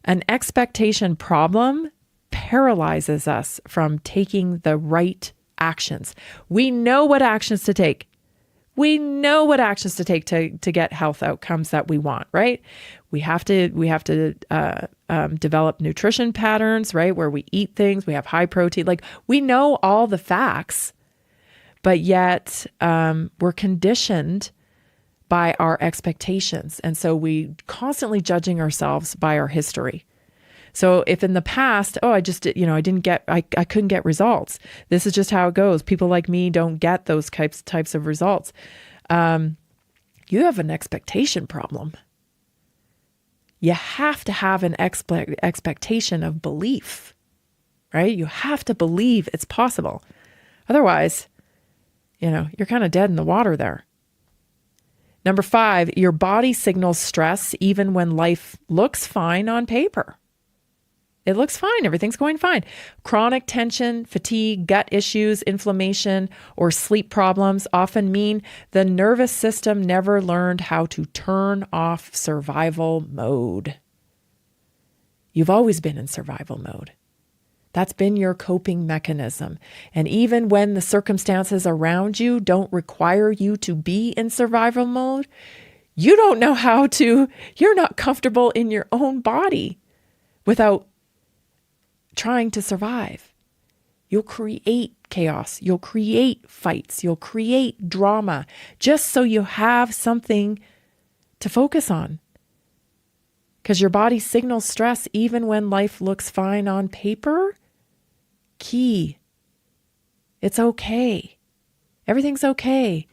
An expectation problem paralyzes us from taking the right actions. We know what actions to take. We know what actions to take to get health outcomes that we want, right? We have to develop nutrition patterns, right? Where we eat things, we have high protein. Like we know all the facts, but yet we're conditioned by our expectations. And so we constantly judging ourselves by our history. So if in the past, I couldn't get results. This is just how it goes. People like me don't get those types of results. You have an expectation problem. You have to have an expectation of belief, right? You have to believe it's possible. Otherwise, you're kind of dead in the water there. Number 5, your body signals stress even when life looks fine on paper. It looks fine. Everything's going fine. Chronic tension, fatigue, gut issues, inflammation, or sleep problems often mean the nervous system never learned how to turn off survival mode. You've always been in survival mode. That's been your coping mechanism. And even when the circumstances around you don't require you to be in survival mode, you don't know how to, you're not comfortable in your own body without trying to survive. You'll create chaos. You'll create fights. You'll create drama just so you have something to focus on. Because your body signals stress even when life looks fine on paper. Key. It's okay. Everything's okay.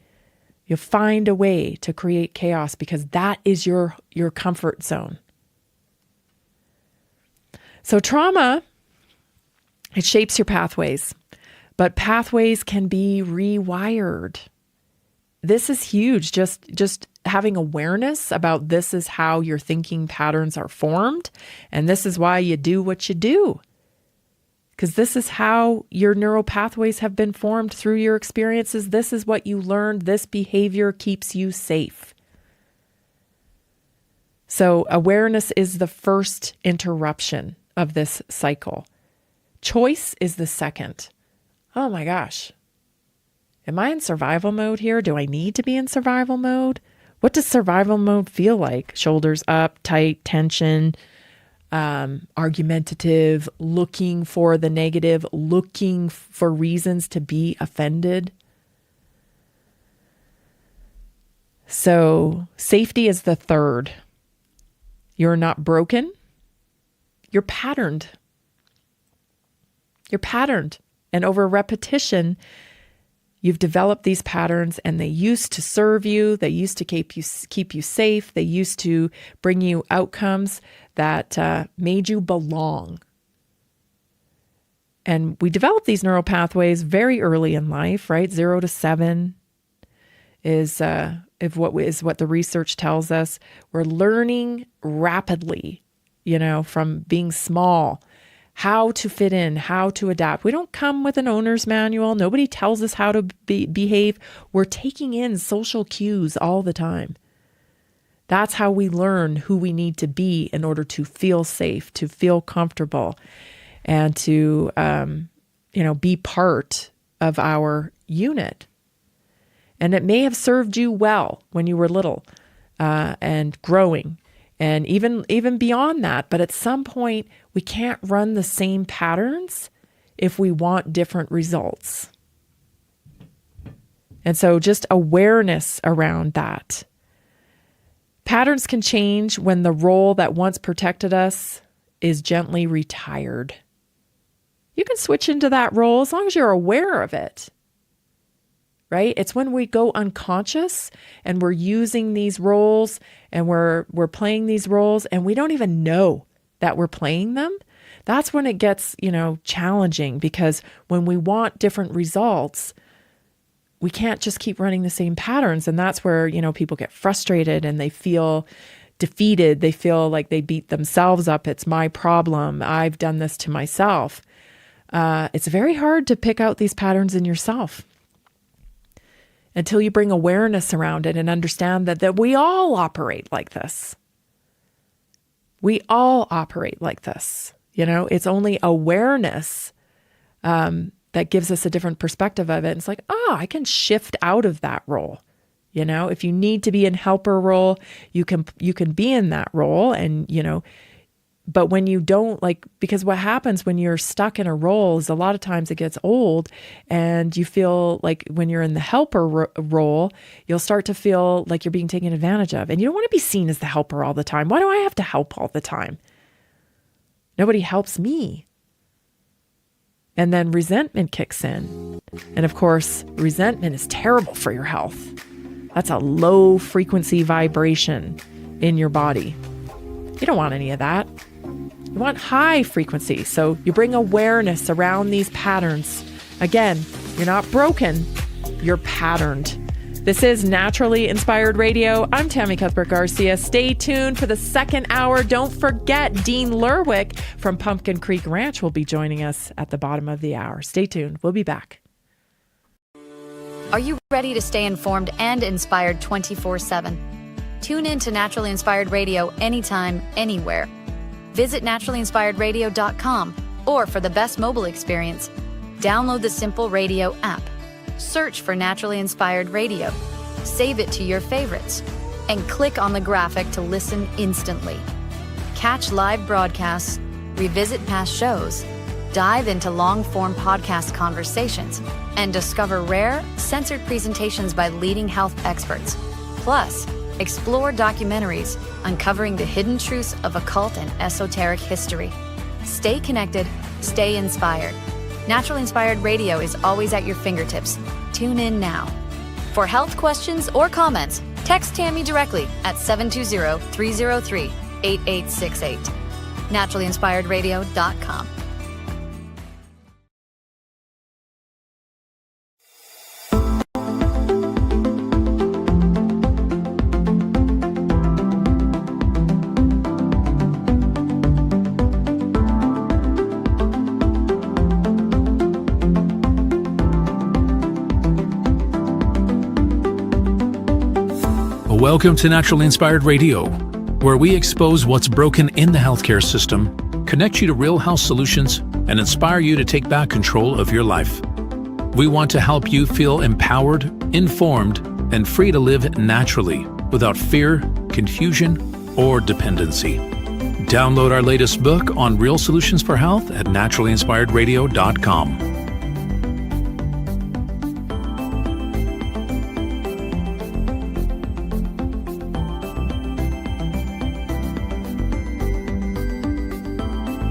You'll find a way to create chaos because that is your comfort zone. So trauma, it shapes your pathways, but pathways can be rewired. This is huge. Just having awareness about this is how your thinking patterns are formed, and this is why you do what you do. Because this is how your neural pathways have been formed through your experiences. This is what you learned. This behavior keeps you safe. So awareness is the first interruption of this cycle. Choice is the second. Oh my gosh. Am I in survival mode here? Do I need to be in survival mode? What does survival mode feel like? Shoulders up, tight, tension, argumentative, looking for the negative, looking for reasons to be offended. So safety is the third. You're not broken. You're patterned. You're patterned. And over repetition, you've developed these patterns, and they used to serve you. They used to keep you safe. They used to bring you outcomes that made you belong. And we develop these neural pathways very early in life, right? 0 to 7 is what the research tells us. We're learning rapidly, from being small, how to fit in, how to adapt. We don't come with an owner's manual. Nobody tells us how to behave. We're taking in social cues all the time. That's how we learn who we need to be in order to feel safe, to feel comfortable, and to, be part of our unit. And it may have served you well when you were little and growing, and even beyond that. But at some point, we can't run the same patterns if we want different results. And so just awareness around that. Patterns can change when the role that once protected us is gently retired. You can switch into that role as long as you're aware of it, right? It's when we go unconscious and we're using these roles and we're playing these roles and we don't even know that we're playing them. That's when it gets, challenging, because when we want different results, we can't just keep running the same patterns. And that's where, people get frustrated and they feel defeated. They feel like they beat themselves up. It's my problem. I've done this to myself. It's very hard to pick out these patterns in yourself until you bring awareness around it and understand that we all operate like this. We all operate like this. It's only awareness that gives us a different perspective of it. And it's like, I can shift out of that role. If you need to be in helper role, you can be in that role. And, but when you don't, because what happens when you're stuck in a role is a lot of times it gets old, and you feel like when you're in the helper role, you'll start to feel like you're being taken advantage of. And you don't want to be seen as the helper all the time. Why do I have to help all the time? Nobody helps me. And then resentment kicks in. And of course, resentment is terrible for your health. That's a low frequency vibration in your body. You don't want any of that. You want high frequency. So you bring awareness around these patterns. Again, you're not broken, you're patterned. This is Naturally Inspired Radio. I'm Tammy Cuthbert-Garcia. Stay tuned for the second hour. Don't forget, Dean Lerwick from Pumpkin Creek Ranch will be joining us at the bottom of the hour. Stay tuned. We'll be back. Are you ready to stay informed and inspired 24/7? Tune in to Naturally Inspired Radio anytime, anywhere. Visit naturallyinspiredradio.com, or for the best mobile experience, download the Simple Radio app. Search for Naturally Inspired Radio, save it to your favorites, and click on the graphic to listen instantly. Catch live broadcasts, revisit past shows, dive into long-form podcast conversations, and discover rare, censored presentations by leading health experts. Plus, explore documentaries uncovering the hidden truths of occult and esoteric history. Stay connected, stay inspired. Naturally Inspired Radio is always at your fingertips. Tune in now. For health questions or comments, text Tammy directly at 720-303-8868. NaturallyInspiredRadio.com. Welcome to Naturally Inspired Radio, where we expose what's broken in the healthcare system, connect you to real health solutions, and inspire you to take back control of your life. We want to help you feel empowered, informed, and free to live naturally without fear, confusion, or dependency. Download our latest book on real solutions for health at naturallyinspiredradio.com.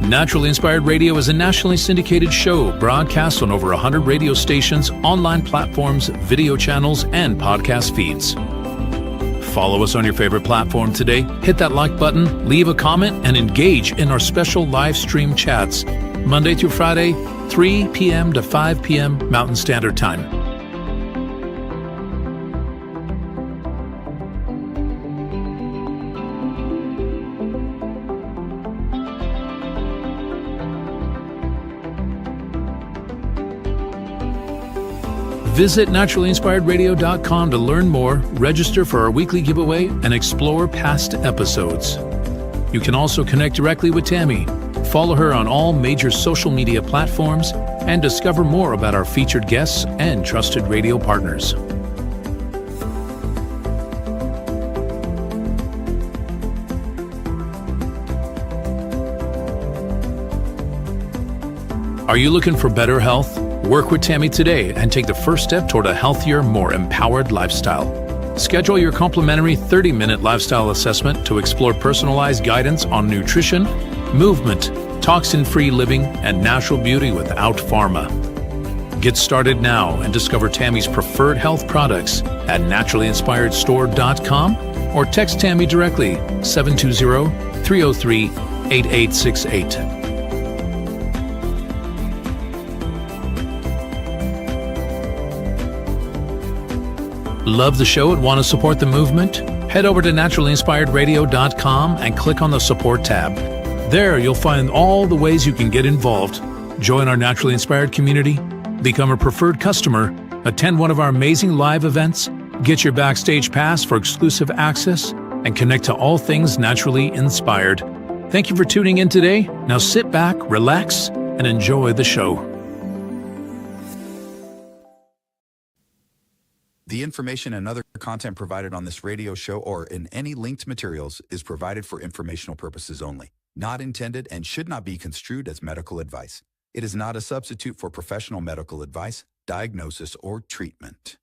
Naturally Inspired Radio is a nationally syndicated show broadcast on over 100 radio stations, online platforms, video channels, and podcast feeds. Follow us on your favorite platform today, hit that like button, leave a comment, and engage in our special live stream chats, Monday through Friday, 3 p.m. to 5 p.m. Mountain Standard Time. Visit naturallyinspiredradio.com to learn more, register for our weekly giveaway, and explore past episodes. You can also connect directly with Tammy, follow her on all major social media platforms, and discover more about our featured guests and trusted radio partners. Are you looking for better health? Work with Tammy today and take the first step toward a healthier, more empowered lifestyle. Schedule your complimentary 30-minute lifestyle assessment to explore personalized guidance on nutrition, movement, toxin-free living, and natural beauty without pharma. Get started now and discover Tammy's preferred health products at naturallyinspiredstore.com or text Tammy directly 720-303-8868. Love the show and want to support the movement? Head over to naturallyinspiredradio.com and click on the support tab. There you'll find all the ways you can get involved. Join our Naturally Inspired community, become a preferred customer, attend one of our amazing live events, get your backstage pass for exclusive access, and connect to all things naturally inspired. Thank you for tuning in today. Now sit back, relax, and enjoy the show. The information and other content provided on this radio show or in any linked materials is provided for informational purposes only, not intended and should not be construed as medical advice. It is not a substitute for professional medical advice, diagnosis, or treatment.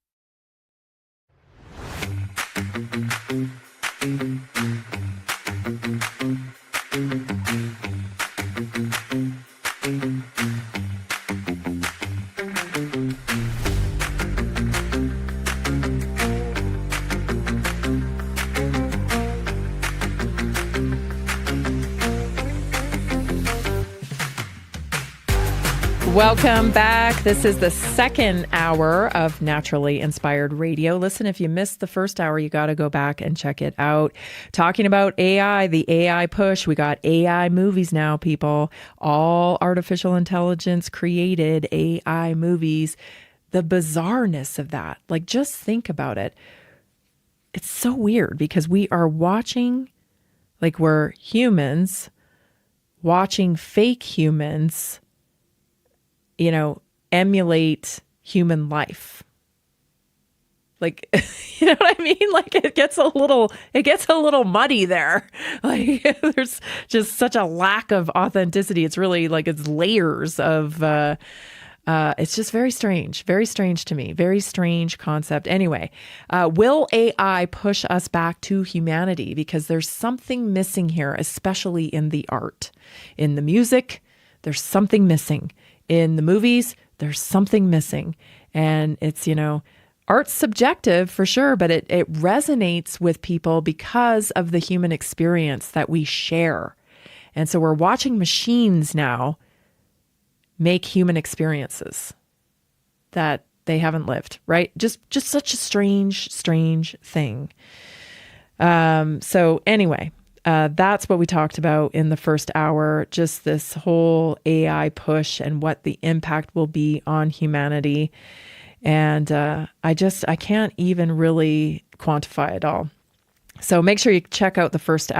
Welcome back. This is the second hour of Naturally Inspired Radio. Listen, if you missed the first hour, you got to go back and check it out. Talking about AI, the AI push. We got AI movies now, people. All artificial intelligence created AI movies. The bizarreness of that. Like, just think about it. It's so weird because we are watching, like we're humans, watching fake humans, you know, emulate human life. Like, you know what I mean? Like it gets a little muddy there. Like there's just such a lack of authenticity. It's really like it's layers of, it's just very strange to me. Very strange concept. Anyway, will AI push us back to humanity? Because there's something missing here, especially in the art, in the music, there's something missing. In the movies, there's something missing. And it's, you know, art's subjective for sure, but it resonates with people because of the human experience that we share. And so we're watching machines now make human experiences that they haven't lived, right? Just such a strange thing. So anyway, that's what we talked about in the first hour, just this whole AI push and what the impact will be on humanity. And I can't even really quantify it all. So make sure you check out the first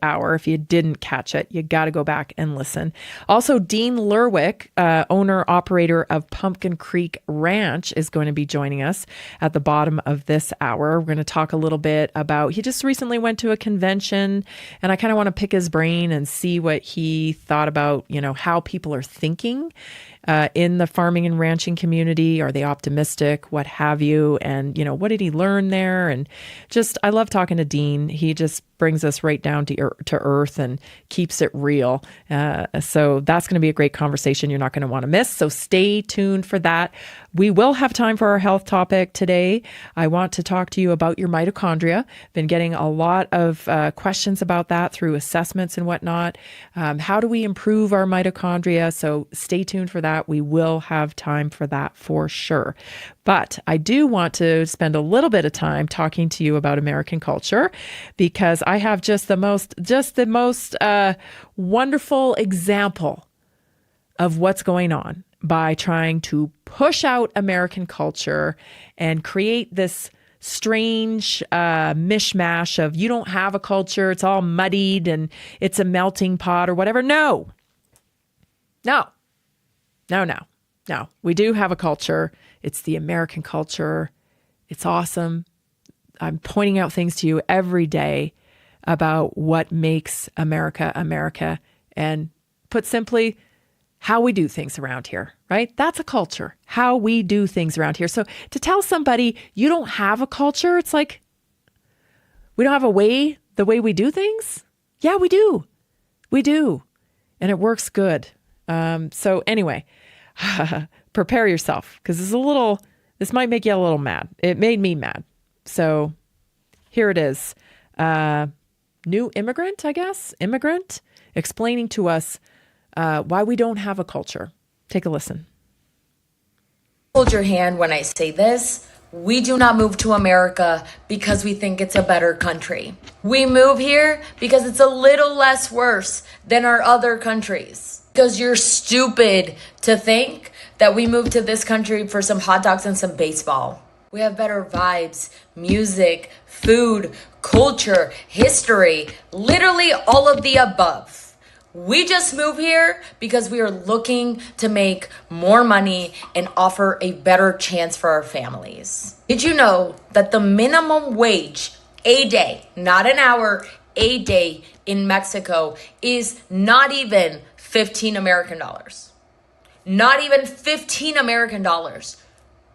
hour. If you didn't catch it, you got to go back and listen. Also, Dean Lerwick, owner-operator of Pumpkin Creek Ranch, is going to be joining us at the bottom of this hour. We're going to talk a little bit about, he just recently went to a convention, and I kind of want to pick his brain and see what he thought about, how people are thinking in the farming and ranching community. Are they optimistic? What have you? And, what did he learn there? And just, I love talking to Dean. He just brings us right down to earth and keeps it real. So that's going to be a great conversation you're not going to want to miss. So stay tuned for that. We will have time for our health topic today. I want to talk to you about your mitochondria. Been getting a lot of questions about that through assessments and whatnot. How do we improve our mitochondria? So stay tuned for that. We will have time for that for sure. But I do want to spend a little bit of time talking to you about American culture, because I have just the most wonderful example of what's going on by trying to push out American culture and create this strange mishmash of, you don't have a culture, it's all muddied and it's a melting pot or whatever. No. We do have a culture. It's the American culture. It's awesome. I'm pointing out things to you every day about what makes America, America, and put simply, how we do things around here, right? That's a culture, how we do things around here. So to tell somebody you don't have a culture, it's like, we don't have the way we do things? Yeah, we do. We do. And it works good. So anyway, prepare yourself, because this might make you a little mad. It made me mad. So here it is. New immigrant, I guess, explaining to us why we don't have a culture. Take a listen. Hold your hand when I say this. We do not move to America because we think it's a better country. We move here because it's a little less worse than our other countries. Because you're stupid to think that we moved to this country for some hot dogs and some baseball. We have better vibes, music, food, culture, history, literally all of the above. We just move here because we are looking to make more money and offer a better chance for our families. Did you know that the minimum wage a day, not an hour, a day in Mexico is not even 15 American dollars? Not even 15 American dollars.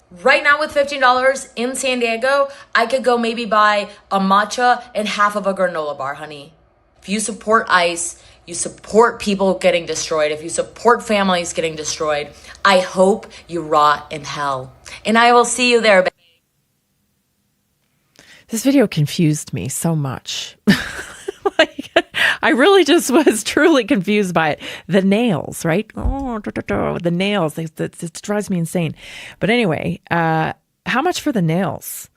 Right now with $15 in San Diego, I could go maybe buy a matcha and half of a granola bar, honey. If you support ICE, you support people getting destroyed. If you support families getting destroyed, I hope you rot in hell. And I will see you there. This video confused me so much. I really just was truly confused by it. The nails, right? Oh, the nails. It drives me insane. But anyway, how much for the nails?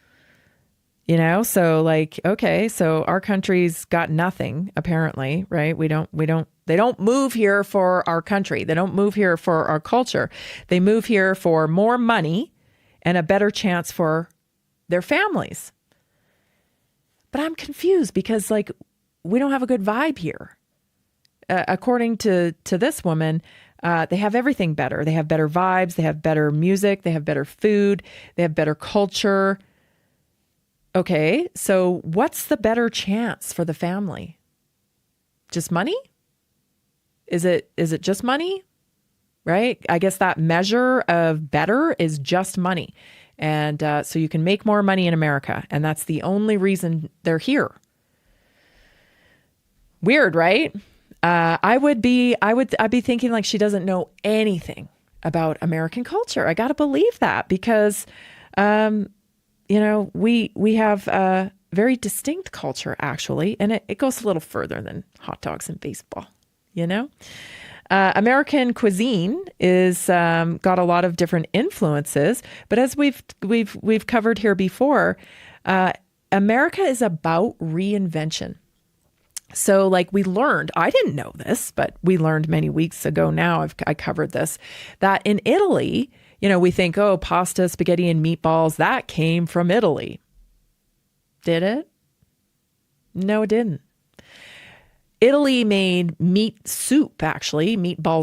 So okay, so our country's got nothing, apparently, right? they don't move here for our country. They don't move here for our culture. They move here for more money and a better chance for their families. But I'm confused because we don't have a good vibe here. According to this woman, they have everything better. They have better vibes. They have better music. They have better food. They have better culture. Okay, so what's the better chance for the family? Just money? Is it just money? Right? I guess that measure of better is just money. And so you can make more money in America. And that's the only reason they're here. Weird, right? I'd be thinking she doesn't know anything about American culture. I got to believe that because we have a very distinct culture, actually, and it goes a little further than hot dogs and baseball, American cuisine is got a lot of different influences, but as we've covered here before, America is about reinvention. So like we learned, I didn't know this, but we learned many weeks ago now, I covered this, that in Italy, we think, oh, pasta, spaghetti, and meatballs, that came from Italy. Did it? No, it didn't. Italy made meatball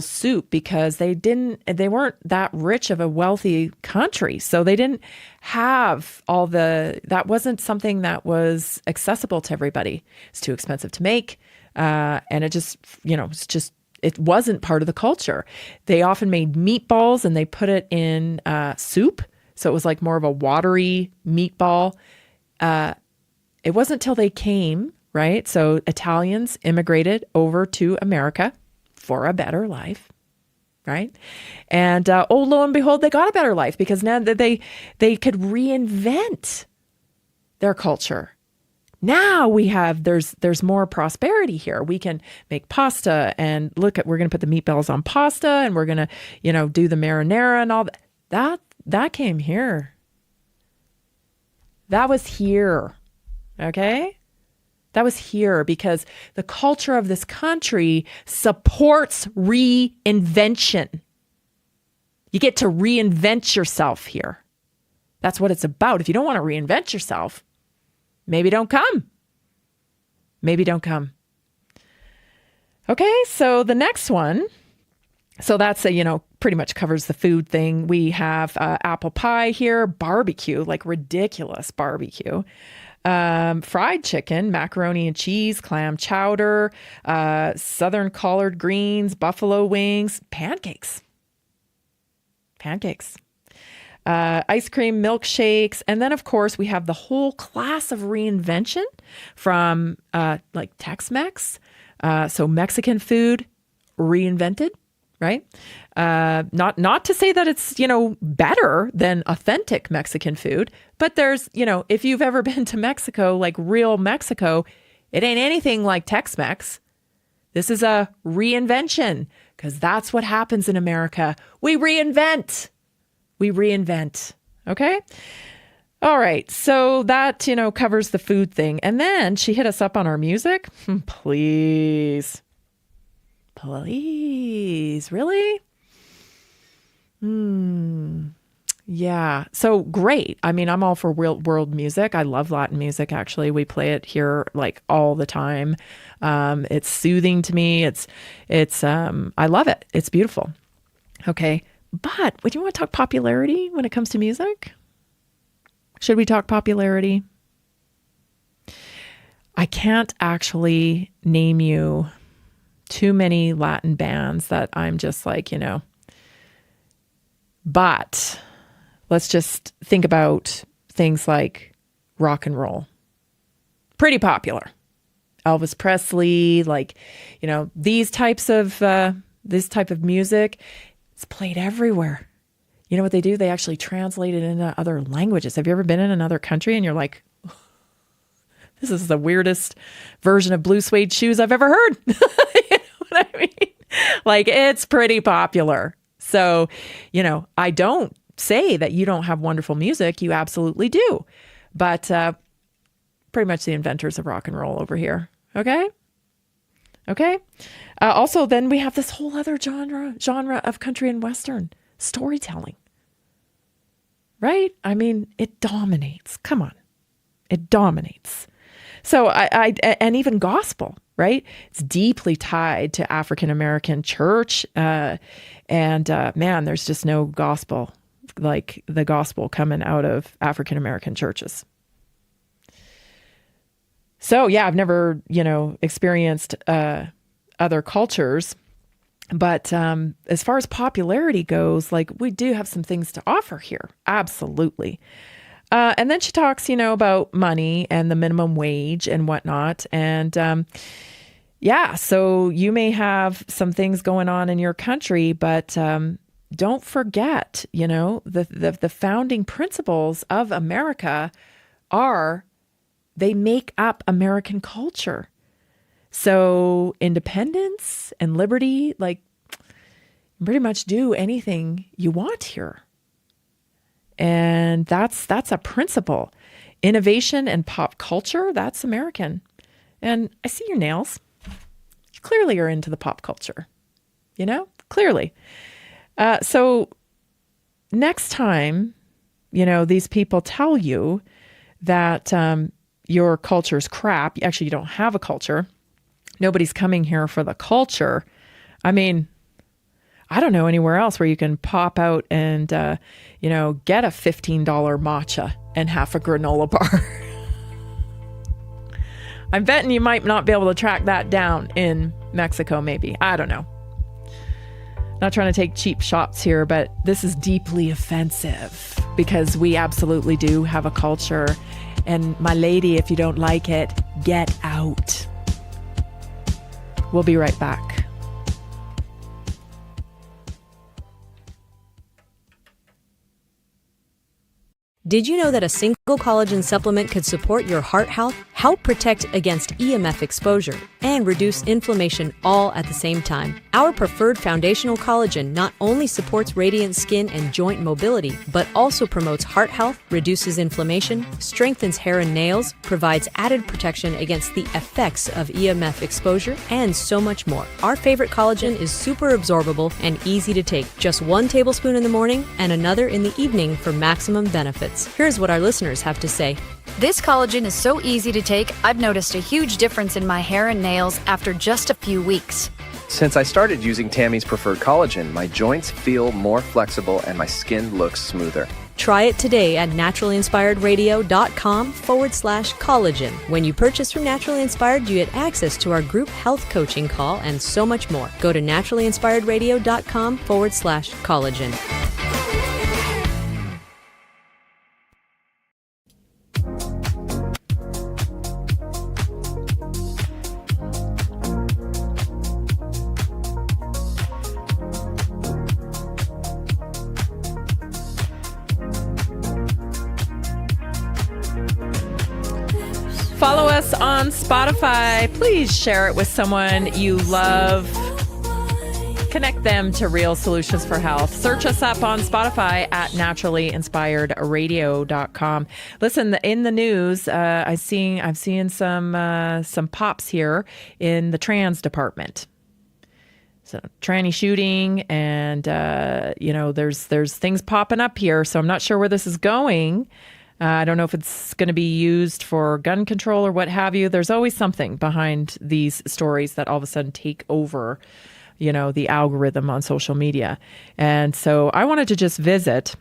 soup, because they weren't that rich of a wealthy country. So they didn't have that wasn't something that was accessible to everybody. It's too expensive to make. And it just, it wasn't part of the culture. They often made meatballs and they put it in soup. So it was like more of a watery meatball. It wasn't till they came, right? So Italians immigrated over to America for a better life, right? And lo and behold, they got a better life, because now that they could reinvent their culture. Now there's more prosperity here. We can make pasta, and we're going to put the meatballs on pasta, and we're going to, do the marinara and all that. That came here. That was here. Okay? That was here because the culture of this country supports reinvention. You get to reinvent yourself here. That's what it's about. If you don't want to reinvent yourself, maybe don't come. Maybe don't come. Okay, so the next one. So that's pretty much covers the food thing. We have apple pie here, barbecue, like ridiculous barbecue. Fried chicken, macaroni and cheese, clam chowder, southern collard greens, buffalo wings, pancakes, ice cream, milkshakes. And then, of course, we have the whole class of reinvention from like Tex-Mex. So Mexican food reinvented, right? Not to say that it's, better than authentic Mexican food, but there's, if you've ever been to Mexico, like real Mexico, it ain't anything like Tex-Mex. This is a reinvention, because that's what happens in America. We reinvent. Okay. All right. So that, covers the food thing. And then she hit us up on our music. Please, really? Yeah. So great. I mean, I'm all for world music. I love Latin music. Actually, we play it here like all the time. It's soothing to me. It's I love it. It's beautiful. Okay. But would you want to talk popularity when it comes to music? Should we talk popularity? I can't actually name you too many Latin bands that I'm just like, but let's just think about things like rock and roll. Pretty popular. Elvis Presley, like, these type of music, it's played everywhere. You know what they do? They actually translate it into other languages. Have you ever been in another country and you're like, this is the weirdest version of blue suede shoes I've ever heard? You know what I mean? Like, it's pretty popular. So, I don't say that you don't have wonderful music. You absolutely do. But pretty much the inventors of rock and roll over here. Okay? Also, then we have this whole other genre of country and Western storytelling. Right? I mean, it dominates. Come on. It dominates. So and even gospel, right? It's deeply tied to African American church. Man, there's just no gospel like the gospel coming out of African American churches. So yeah, I've never, experienced other cultures, but as far as popularity goes, like we do have some things to offer here. Absolutely. And then she talks, about money and the minimum wage and whatnot. And so you may have some things going on in your country, but don't forget, the founding principles of America they make up American culture. So independence and liberty, like, pretty much do anything you want here. And that's a principle. Innovation and pop culture, that's American. And I see your nails. You clearly are into the pop culture, clearly. So next time, these people tell you that your culture's crap, actually you don't have a culture, nobody's coming here for the culture. I mean, I don't know anywhere else where you can pop out and, get a $15 matcha and half a granola bar. I'm betting you might not be able to track that down in Mexico, maybe. I don't know. Not trying to take cheap shots here, but this is deeply offensive because we absolutely do have a culture. And my lady, if you don't like it, get out. We'll be right back. Did you know that a single collagen supplement could support your heart health, help protect against EMF exposure, and reduce inflammation all at the same time? Our preferred foundational collagen not only supports radiant skin and joint mobility, but also promotes heart health, reduces inflammation, strengthens hair and nails, provides added protection against the effects of EMF exposure, and so much more. Our favorite collagen is super absorbable and easy to take. Just 1 tablespoon in the morning and another in the evening for maximum benefits. Here's what our listeners have to say. This collagen is so easy to take, I've noticed a huge difference in my hair and nails after just a few weeks. Since I started using Tammy's preferred collagen, my joints feel more flexible and my skin looks smoother. Try it today at naturalinspiredраdio.com/collagen. When you purchase from Naturally Inspired, you get access to our group health coaching call and so much more. Go to naturalinspiredradio.com/collagen. Follow us on Spotify. Please share it with someone you love. Connect them to Real Solutions for Health. Search us up on Spotify at naturallyinspiredradio.com. Listen, in the news, I've seen some pops here in the trans department. So tranny shooting, and there's things popping up here. So I'm not sure where this is going. I don't know if it's going to be used for gun control or what have you. There's always something behind these stories that all of a sudden take over, the algorithm on social media. And so I wanted to just visit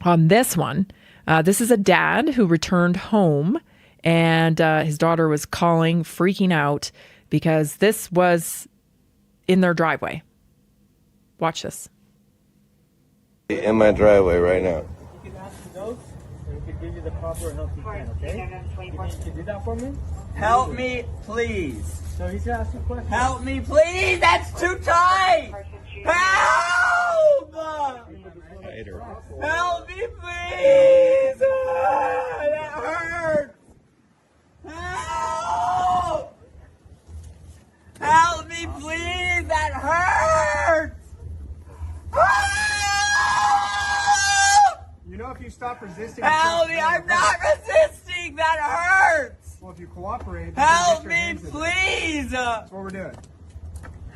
on this one. This is a dad who returned home, and his daughter was calling, freaking out, because this was in their driveway. Watch this. In my driveway right now. Give you the proper help you can, okay? Can you do that for me? Help me, please. So he's gonna ask you a question. Help me, please. That's too tight. Help! Help me, please. That hurts. Help! Help me, please. That hurts. You know, if you stop resisting... Help me! I'm not resisting! That hurts! Well, if you cooperate... Help me, please! That's what we're doing.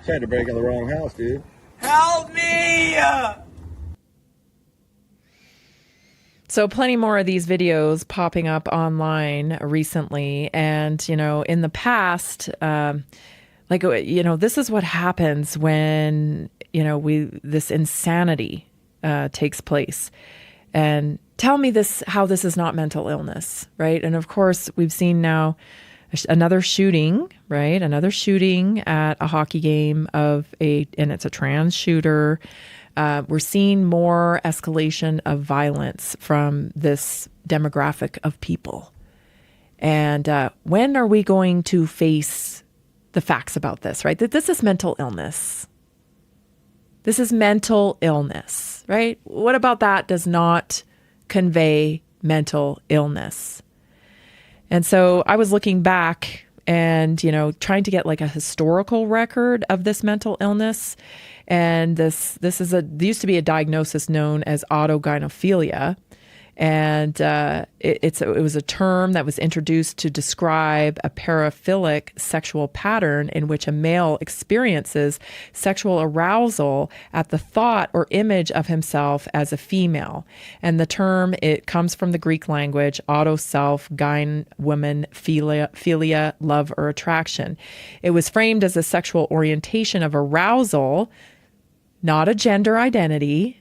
Tried to break in the wrong house, dude. Help me! So plenty more of these videos popping up online recently. And, in the past, this is what happens when, this insanity takes place. And tell me how this is not mental illness, right? And of course, we've seen now another shooting, right? Another shooting at a hockey game and it's a trans shooter. We're seeing more escalation of violence from this demographic of people. And when are we going to face the facts about this, right? That this is mental illness. This is mental illness, right? What about that does not convey mental illness? And so I was looking back and, trying to get like a historical record of this mental illness. And this there used to be a diagnosis known as autogynephilia. And it was a term that was introduced to describe a paraphilic sexual pattern in which a male experiences sexual arousal at the thought or image of himself as a female. And the term, it comes from the Greek language, auto, self, gyn, woman, philia, love, or attraction. It was framed as a sexual orientation of arousal, not a gender identity,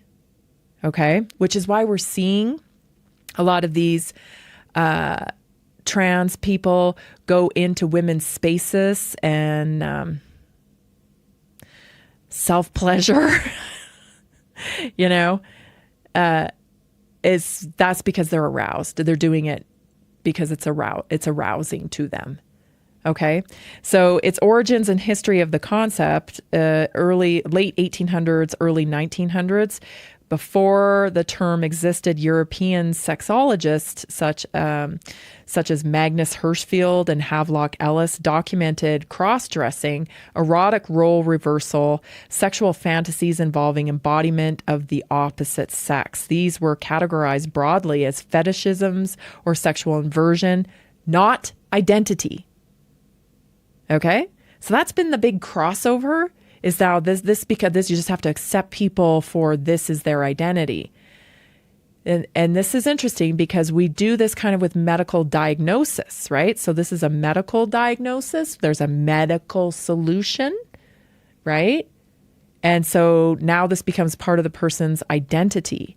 okay? Which is why we're seeing a lot of these trans people go into women's spaces and self-pleasure, that's because they're aroused. They're doing it because it's arousing to them. Okay, so its origins and history of the concept, late 1800s, early 1900s. Before the term existed, European sexologists such as Magnus Hirschfeld and Havelock Ellis documented cross-dressing, erotic role reversal, sexual fantasies involving embodiment of the opposite sex. These were categorized broadly as fetishisms or sexual inversion, not identity. Okay? So that's been the big crossover. Is now this because this you just have to accept people for this is their identity. And this is interesting because we do this kind of with medical diagnosis, right? So this is a medical diagnosis. There's a medical solution, right? And so now this becomes part of the person's identity.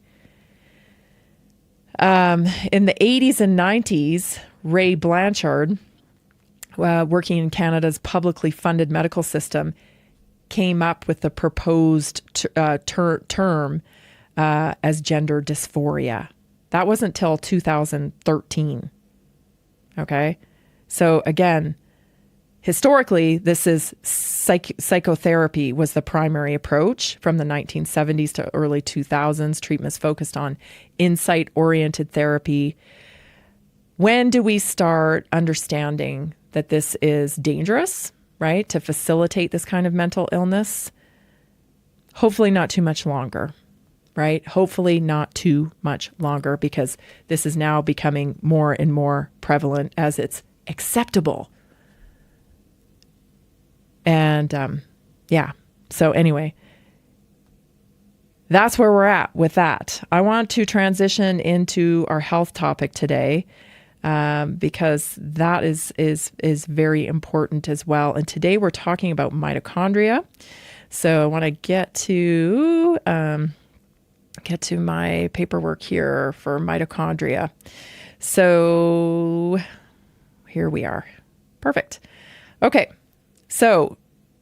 In the 80s and 90s, Ray Blanchard, working in Canada's publicly funded medical system, came up with the proposed term as gender dysphoria. That wasn't till 2013. Okay? So again, historically, this is psychotherapy was the primary approach from the 1970s to early 2000s. Treatments focused on insight-oriented therapy. When do we start understanding that this is dangerous? Right, to facilitate this kind of mental illness? Hopefully not too much longer, right? Hopefully not too much longer because this is now becoming more and more prevalent as it's acceptable. And so anyway, that's where we're at with that. I want to transition into our health topic today. Because that is very important as well. And today we're talking about mitochondria. So I want to get to my paperwork here for mitochondria. So here we are. Perfect. Okay. So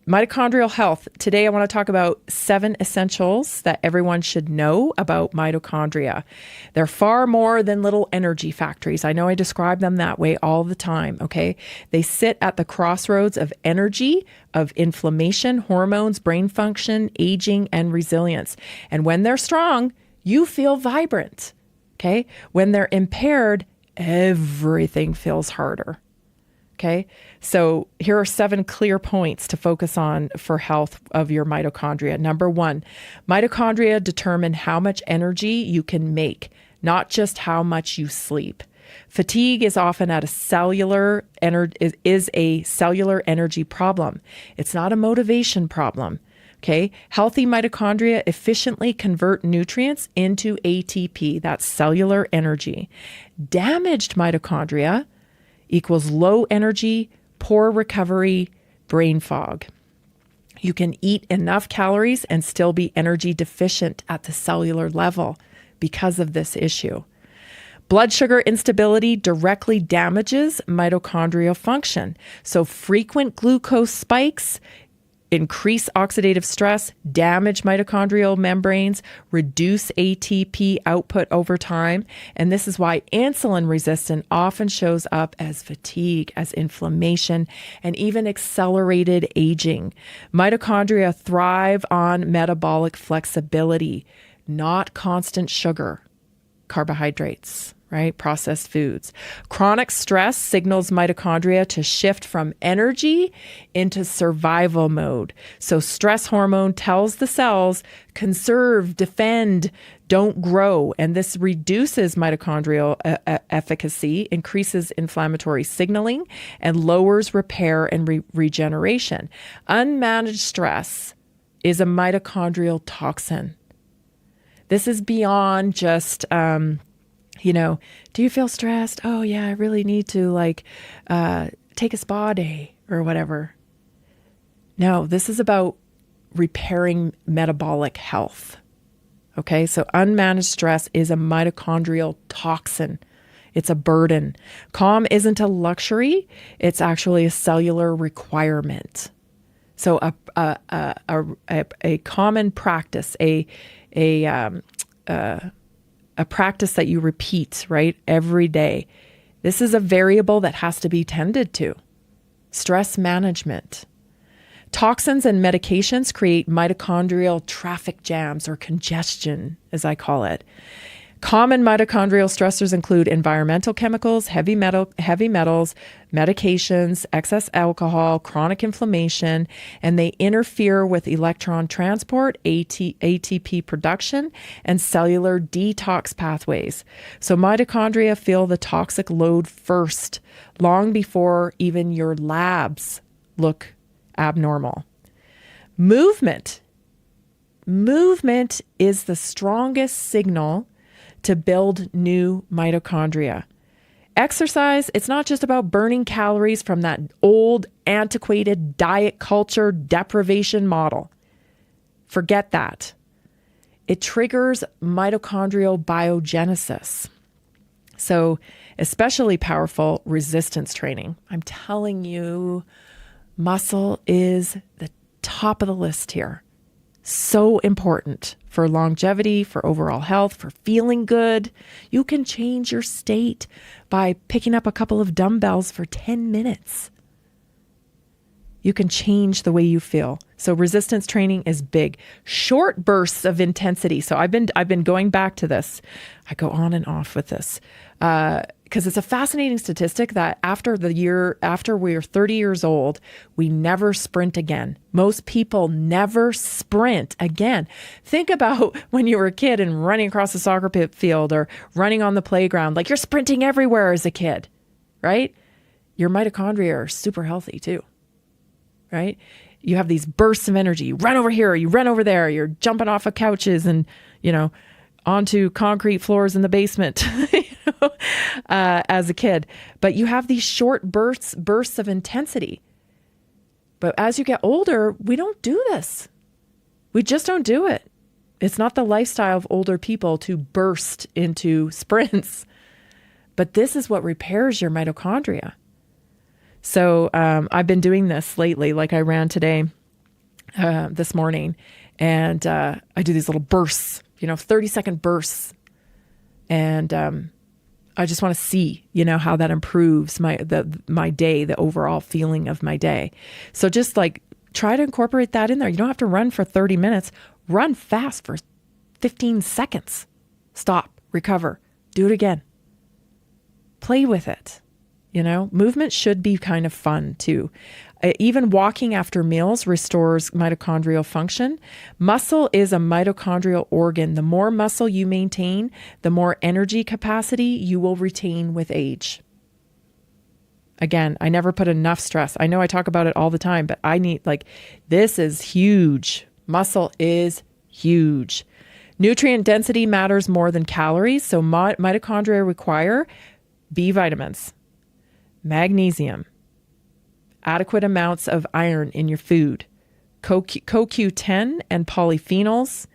mitochondrial health. Today I want to talk about 7 essentials that everyone should know about mitochondria. They're far more than little energy factories. I know I describe them that way all the time, okay? They sit at the crossroads of energy, of inflammation, hormones, brain function, aging, and resilience. And when they're strong, you feel vibrant, okay? When they're impaired, everything feels harder. Okay, so here are 7 clear points to focus on for health of your mitochondria. Number 1, mitochondria determine how much energy you can make, not just how much you sleep. Fatigue is often a cellular energy problem. It's not a motivation problem. Okay, healthy mitochondria efficiently convert nutrients into ATP, that's cellular energy. Damaged mitochondria equals low energy, poor recovery, brain fog. You can eat enough calories and still be energy deficient at the cellular level because of this issue. Blood sugar instability directly damages mitochondrial function. So frequent glucose spikes increase oxidative stress, damage mitochondrial membranes, reduce ATP output over time. And this is why insulin resistance often shows up as fatigue, as inflammation, and even accelerated aging. Mitochondria thrive on metabolic flexibility, not constant sugar, carbohydrates, right? Processed foods. Chronic stress signals mitochondria to shift from energy into survival mode. So stress hormone tells the cells, conserve, defend, don't grow. And this reduces mitochondrial efficacy, increases inflammatory signaling, and lowers repair and regeneration. Unmanaged stress is a mitochondrial toxin. This is beyond just, do you feel stressed? Oh yeah, I really need to take a spa day or whatever. No, this is about repairing metabolic health. Okay, so unmanaged stress is a mitochondrial toxin. It's a burden. Calm isn't a luxury. It's actually a cellular requirement. So a common practice, a practice that you repeat, right, every day. This is a variable that has to be tended to. Stress management. Toxins and medications create mitochondrial traffic jams or congestion, as I call it. Common mitochondrial stressors include environmental chemicals, heavy metals, medications, excess alcohol, chronic inflammation, and they interfere with electron transport, ATP production, and cellular detox pathways. So mitochondria feel the toxic load first, long before even your labs look abnormal. Movement is the strongest signal to build new mitochondria. Exercise, it's not just about burning calories from that old, antiquated diet culture deprivation model. Forget that. It triggers mitochondrial biogenesis. So, especially powerful resistance training. I'm telling you, muscle is the top of the list here. So important for longevity, for overall health, for feeling good. You can change your state by picking up a couple of dumbbells for 10 minutes. You can change the way you feel. So resistance training is big. Short bursts of intensity. So I've been going back to this. I go on and off with this because it's a fascinating statistic that after we're 30 years old, we never sprint again. Most people never sprint again. Think about when you were a kid and running across the soccer field or running on the playground. Like, you're sprinting everywhere as a kid, right? Your mitochondria are super healthy too, right? You have these bursts of energy. You run over here, you run over there, you're jumping off of couches and, onto concrete floors in the basement as a kid. But you have these short bursts of intensity. But as you get older, we don't do this. We just don't do it. It's not the lifestyle of older people to burst into sprints. But this is what repairs your mitochondria. So I've been doing this lately. Like, I ran today, this morning, and I do these little bursts, 30-second bursts. And I just want to see, how that improves my day, the overall feeling of my day. So just try to incorporate that in there. You don't have to run for 30 minutes. Run fast for 15 seconds. Stop, recover, do it again. Play with it. Movement should be kind of fun too. Even walking after meals restores mitochondrial function. Muscle is a mitochondrial organ. The more muscle you maintain, the more energy capacity you will retain with age. Again, I never put enough stress. I know I talk about it all the time, but this is huge. Muscle is huge. Nutrient density matters more than calories. So mitochondria require B vitamins, magnesium, adequate amounts of iron in your food, CoQ10 and polyphenols.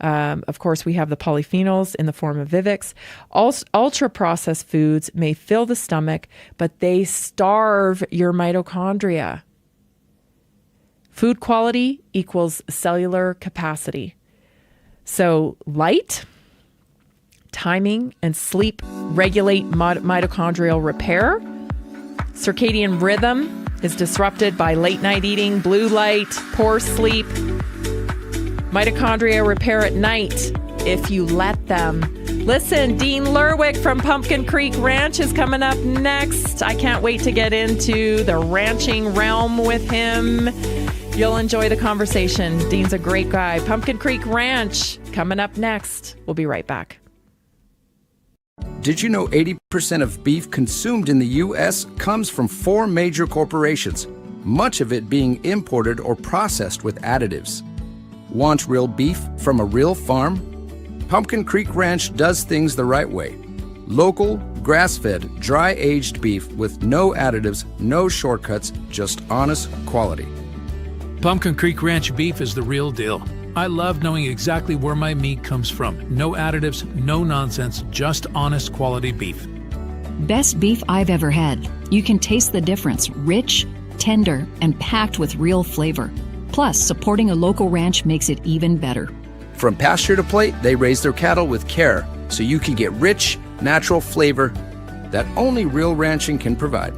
Of course, we have the polyphenols in the form of Vivix. Ultra-processed foods may fill the stomach, but they starve your mitochondria. Food quality equals cellular capacity. So light, timing, and sleep regulate mitochondrial repair. Circadian rhythm is disrupted by late night eating, blue light, poor sleep. Mitochondria repair at night if you let them. Listen, Dean Lerwick from Pumpkin Creek Ranch is coming up next. I can't wait to get into the ranching realm with him. You'll enjoy the conversation. Dean's a great guy. Pumpkin Creek Ranch coming up next. We'll be right back. Did you know 80% of beef consumed in the U.S. comes from 4 major corporations, much of it being imported or processed with additives? Want real beef from a real farm? Pumpkin Creek Ranch does things the right way. Local, grass-fed, dry-aged beef with no additives, no shortcuts, just honest quality. Pumpkin Creek Ranch beef is the real deal. I love knowing exactly where my meat comes from. No additives, no nonsense, just honest quality beef. Best beef I've ever had. You can taste the difference. Rich, tender, and packed with real flavor. Plus, supporting a local ranch makes it even better. From pasture to plate, they raise their cattle with care, so you can get rich, natural flavor that only real ranching can provide.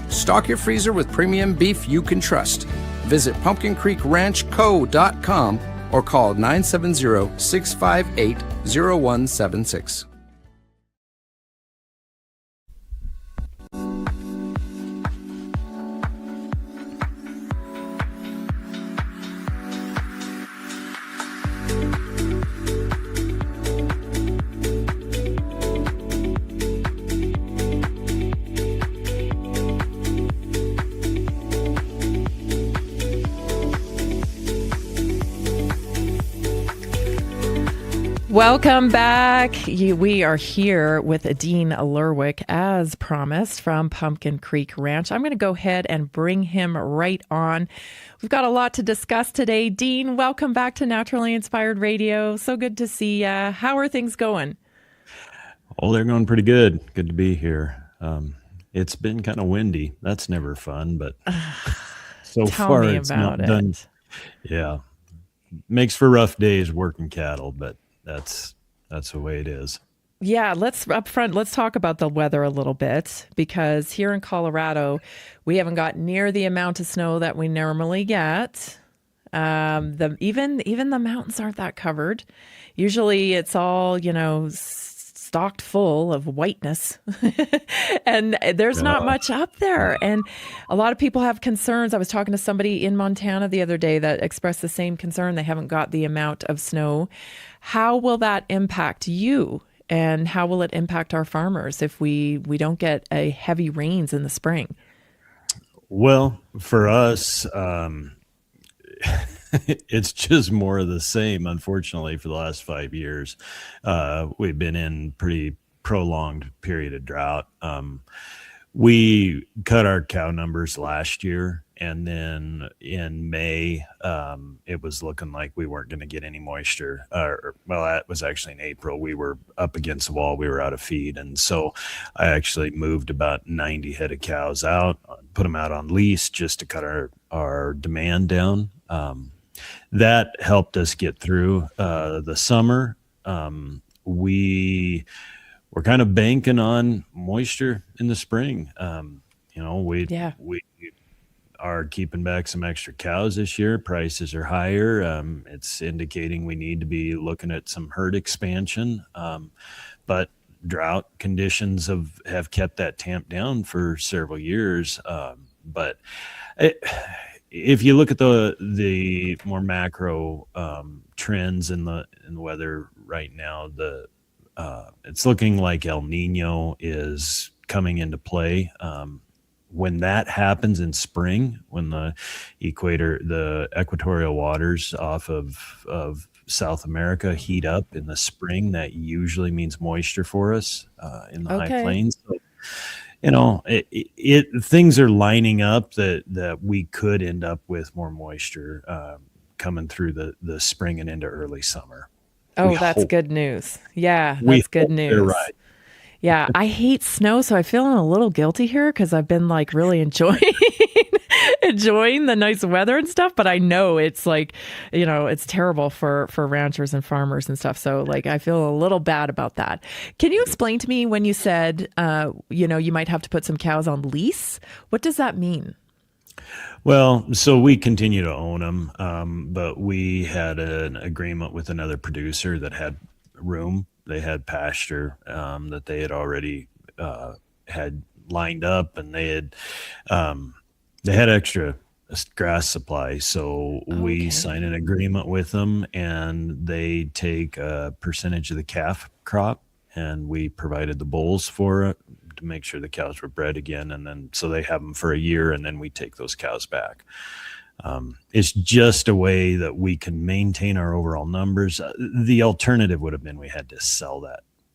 Stock your freezer with premium beef you can trust. Visit pumpkincreekranchco.com or call 970-658-0176. Welcome back. We are here with Dean Lerwick, as promised, from Pumpkin Creek Ranch. I'm going to go ahead and bring him right on. We've got a lot to discuss today. Dean, welcome back to Naturally Inspired Radio. So good to see you. How are things going? Oh, they're going pretty good. Good to be here. It's been kind of windy. That's never fun, but so far it's not done. Yeah. Makes for rough days working cattle, but that's the way it is. Yeah, let's talk about the weather a little bit, because here in Colorado, we haven't got near the amount of snow that we normally get. Even the mountains aren't that covered. Usually it's all, stocked full of whiteness and there's not much up there. And a lot of people have concerns. I was talking to somebody in Montana the other day that expressed the same concern. They haven't got the amount of snow. How will that impact you? And how will it impact our farmers if we don't get a heavy rains in the spring? Well, for us, it's just more of the same, unfortunately, for the last 5 years. We've been in pretty prolonged period of drought. We cut our cow numbers last year, and then in May, it was looking like we weren't going to get any moisture. That was actually in April. We were up against the wall. We were out of feed. And so I actually moved about 90 head of cows out, put them out on lease just to cut our demand down. That helped us get through the summer. We were kind of banking on moisture in the spring. We are keeping back some extra cows this year. Prices are higher. It's indicating we need to be looking at some herd expansion. But drought conditions have kept that tamped down for several years. If you look at the more macro trends in the weather right now, it's looking like El Nino is coming into play. When that happens in spring, when the equatorial waters off of South America heat up in the spring, that usually means moisture for us in the high plains. So, things are lining up that we could end up with more moisture coming through the spring and into early summer. That's good news. Yeah, that's good news. They're right. Yeah, I hate snow, so I'm feeling a little guilty here because I've been really enjoying enjoying the nice weather and stuff, but I know it's like, it's terrible for ranchers and farmers and stuff. So like, I feel a little bad about that. Can you explain to me when you said, you might have to put some cows on lease? What does that mean? Well, so we continue to own them, but we had an agreement with another producer that had room. They had pasture that they had already had lined up, and they had extra grass supply. So we signed an agreement with them, and they take a percentage of the calf crop, and we provided the bulls for it to make sure the cows were bred again. And then, so they have them for a year, and then we take those cows back. It's just a way that we can maintain our overall numbers. The alternative would have been we had to sell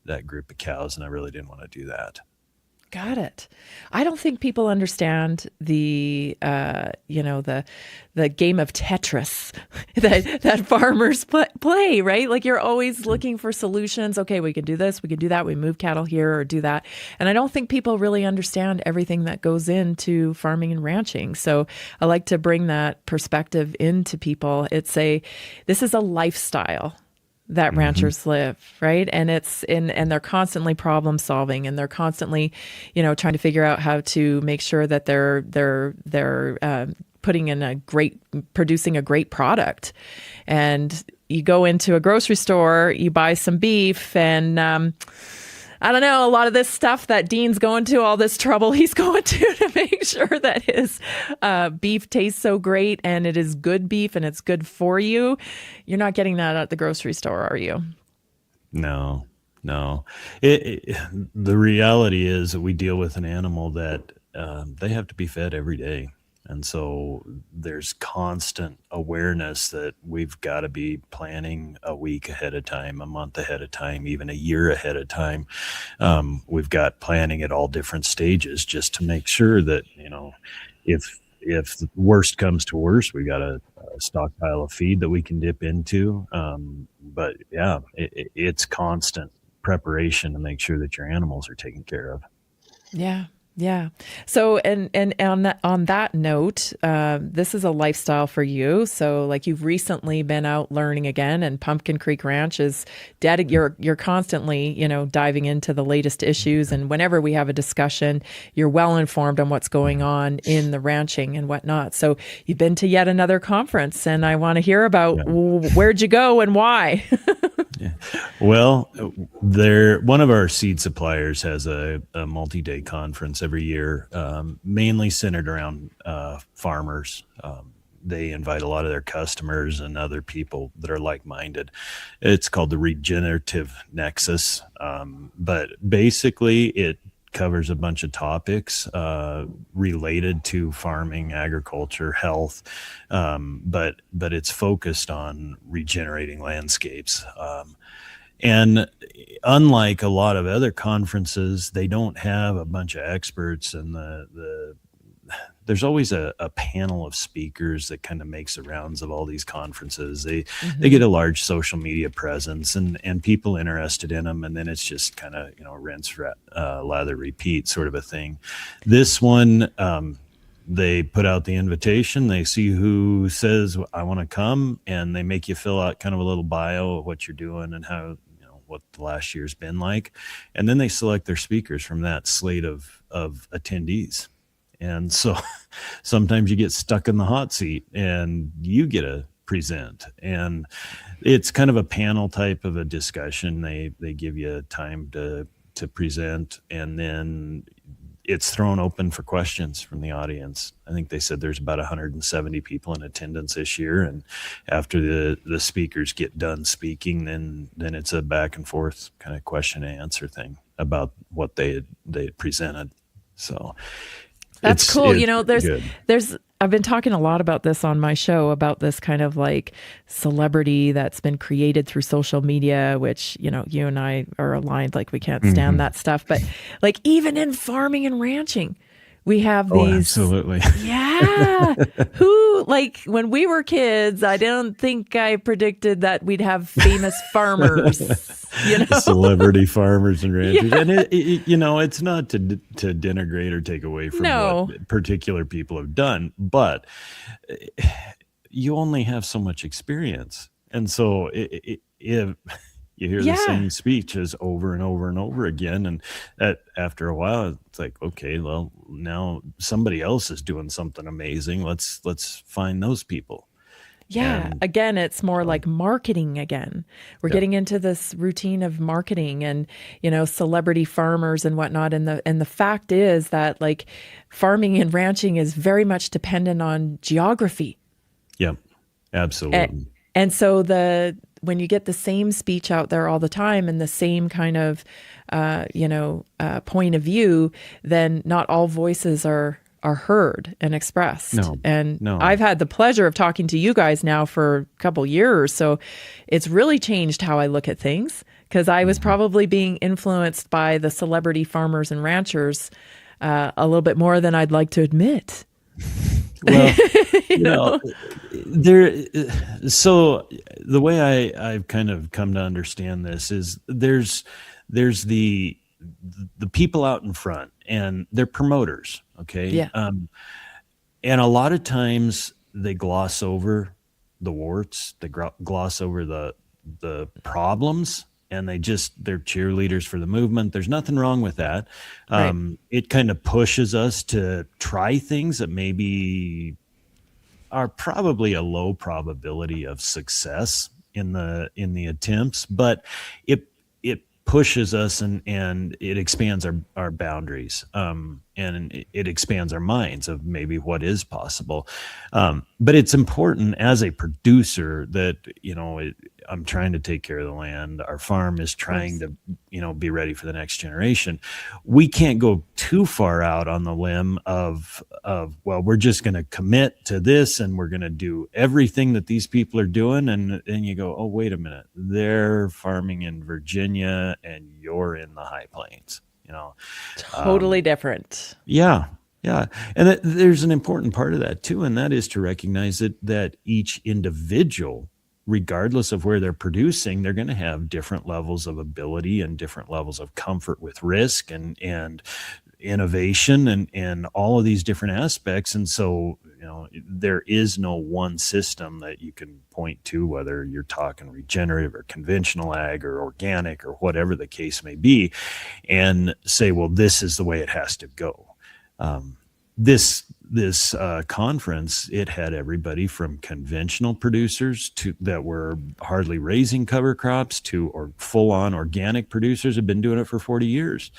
that group of cows, and I really didn't want to do that. Got it. I don't think people understand the game of Tetris that farmers play, right? Like you're always looking for solutions. Okay, we can do this, we can do that. We move cattle here or do that. And I don't think people really understand everything that goes into farming and ranching. So I like to bring that perspective into people. This is a lifestyle that ranchers live, right? And and they're constantly problem solving, and they're constantly, trying to figure out how to make sure that they're producing a great product. And you go into a grocery store, you buy some beef, and I don't know, a lot of this stuff that Dean's going to, all this trouble he's going to make sure that his beef tastes so great and it is good beef and it's good for you. You're not getting that at the grocery store, are you? No. The reality is that we deal with an animal that they have to be fed every day. And so there's constant awareness that we've got to be planning a week ahead of time, a month ahead of time, even a year ahead of time. We've got planning at all different stages just to make sure that, if the worst comes to worst, we got a stockpile of feed that we can dip into. But yeah, it's constant preparation to make sure that your animals are taken care of. Yeah. Yeah. So, and on that note, this is a lifestyle for you. So like you've recently been out learning again, and Pumpkin Creek Ranch is you're constantly, diving into the latest issues. And whenever we have a discussion, you're well informed on what's going on in the ranching and whatnot. So you've been to yet another conference, and I want to hear about where'd you go and why? Yeah. Well, one of our seed suppliers has a multi-day conference every year, mainly centered around farmers. They invite a lot of their customers and other people that are like-minded. It's called the Regenerative Nexus. But basically it covers a bunch of topics related to farming, agriculture, health, but it's focused on regenerating landscapes. And unlike a lot of other conferences, they don't have a bunch of experts, and there's always a panel of speakers that kind of makes the rounds of all these conferences. They get a large social media presence and people interested in them, and then it's just kind of rinse, lather, repeat sort of a thing. This one, they put out the invitation, they see who says I want to come, and they make you fill out kind of a little bio of what you're doing and how what the last year's been like, and then they select their speakers from that slate of attendees. And so sometimes you get stuck in the hot seat and you get to present, and it's kind of a panel type of a discussion. They give you time to present, and then it's thrown open for questions from the audience. I think they said there's about 170 people in attendance this year, and after the speakers get done speaking, then it's a back and forth kind of question and answer thing about what they had presented. So that's cool. There's I've been talking a lot about this on my show, about this kind of like celebrity that's been created through social media, which, you and I are aligned, like we can't stand that stuff. But like even in farming and ranching, We have Oh, these. absolutely. Yeah. Who, like, when we were kids, I don't think I predicted that we'd have famous farmers, Celebrity farmers and ranchers. Yeah. And it's not to denigrate or take away from what particular people have done, but you only have so much experience. And so if you hear the same speeches over and over and over again, and after a while, it's like, okay, well, now somebody else is doing something amazing. Let's find those people. Yeah. And again, it's more like marketing again. We're getting into this routine of marketing and, celebrity farmers and whatnot. And the fact is that, like, farming and ranching is very much dependent on geography. Yeah, absolutely. And so when you get the same speech out there all the time and the same kind of, point of view, then not all voices are heard and expressed. No. I've had the pleasure of talking to you guys now for a couple years. So it's really changed how I look at things, because I was probably being influenced by the celebrity farmers and ranchers a little bit more than I'd like to admit. Well, so the way I've kind of come to understand this is there's the people out in front, and they're promoters. Okay. Yeah. And a lot of times they gloss over the warts, they gloss over the problems, and they're cheerleaders for the movement. There's nothing wrong with that. Right. It kind of pushes us to try things that maybe are probably a low probability of success in the attempts, but it pushes us and it expands our boundaries, and it expands our minds of maybe what is possible. But it's important as a producer that, I'm trying to take care of the land. Our farm is trying to, be ready for the next generation. We can't go too far out on the limb of, well, we're just going to commit to this and we're going to do everything that these people are doing. And then you go, oh, wait a minute, they're farming in Virginia and you're in the high plains, Totally different. Yeah. Yeah. And there's an important part of that too. And that is to recognize that each individual, regardless of where they're producing, they're going to have different levels of ability and different levels of comfort with risk and innovation and all of these different aspects. And so, there is no one system that you can point to, whether you're talking regenerative or conventional ag or organic or whatever the case may be, and say, well, this is the way it has to go. This conference, it had everybody from conventional producers that were hardly raising cover crops or full-on organic producers have been doing it for 40 years.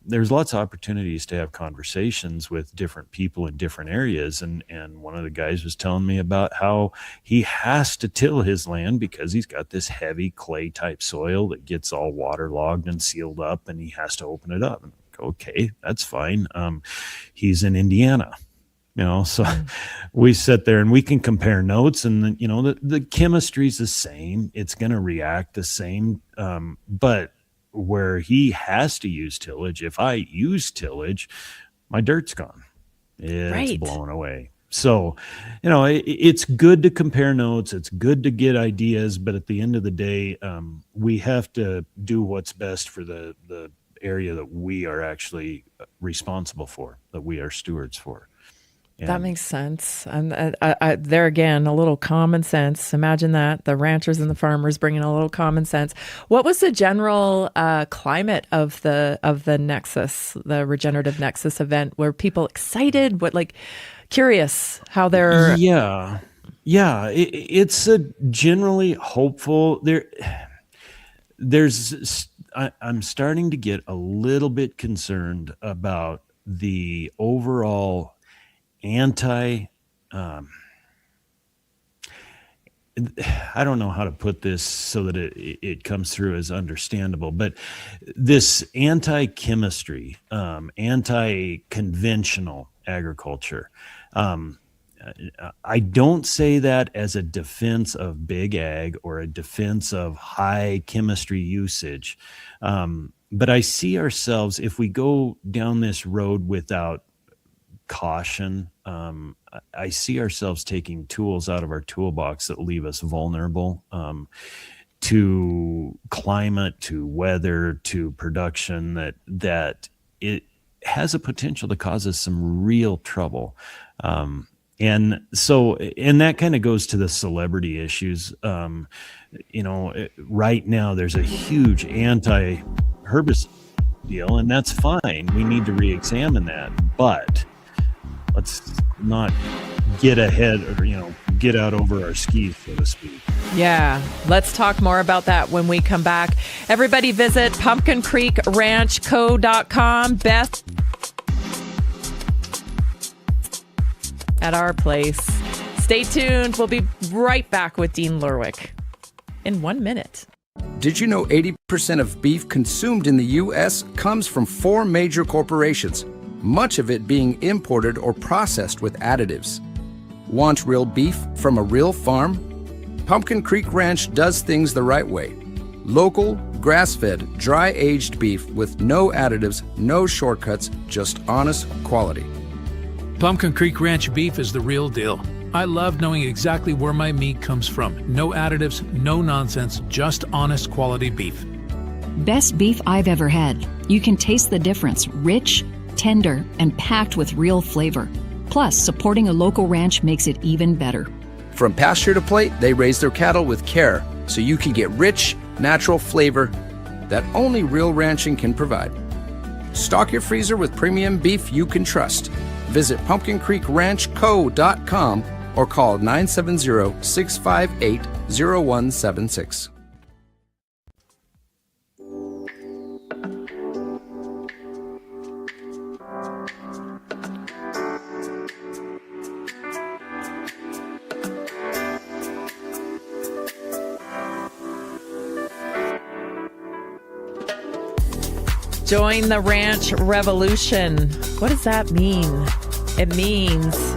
There's lots of opportunities to have conversations with different people in different areas. And one of the guys was telling me about how he has to till his land because he's got this heavy clay type soil that gets all waterlogged and sealed up, and he has to open it up. Okay, that's fine. He's in Indiana, so we sit there and we can compare notes, and the chemistry's the same. It's going to react the same. But where he has to use tillage, if I use tillage, my dirt's gone. It's blown away. So, it's good to compare notes. It's good to get ideas, but at the end of the day, we have to do what's best for the area that we are actually responsible for, that we are stewards for. And that makes sense. And there again, a little common sense. Imagine that, the ranchers and the farmers bringing a little common sense. What was the general climate of the Nexus, the Regenerative Nexus event? Were people excited? Curious how they're... Yeah. It's a generally hopeful. I'm starting to get a little bit concerned about the overall I don't know how to put this so that it comes through as understandable, but this anti-chemistry, anti-conventional agriculture, I don't say that as a defense of big ag or a defense of high chemistry usage. But I see ourselves, if we go down this road without caution, I see ourselves taking tools out of our toolbox that leave us vulnerable to climate, to weather, to production, that it has a potential to cause us some real trouble. And that kind of goes to the celebrity issues. Right now there's a huge anti-herbicide deal, and that's fine. We need to re-examine that, but let's not get ahead or, get out over our skis, so to speak. Yeah, let's talk more about that when we come back. Everybody visit pumpkincreekranchco.com. Beth at our place. Stay tuned. We'll be right back with Dean Lerwick in 1 minute. Did you know 80% of beef consumed in the U.S. comes from 4 major corporations, much of it being imported or processed with additives? Want real beef from a real farm? Pumpkin Creek Ranch does things the right way. Local, grass-fed, dry-aged beef with no additives, no shortcuts, just honest quality. Pumpkin Creek Ranch beef is the real deal. I love knowing exactly where my meat comes from. No additives, no nonsense, just honest quality beef. Best beef I've ever had. You can taste the difference. Rich, tender, and packed with real flavor. Plus, supporting a local ranch makes it even better. From pasture to plate, they raise their cattle with care, so you can get rich, natural flavor that only real ranching can provide. Stock your freezer with premium beef you can trust. Visit pumpkincreekranchco.com or call 970-658-0176. Join the ranch revolution. What does that mean? It means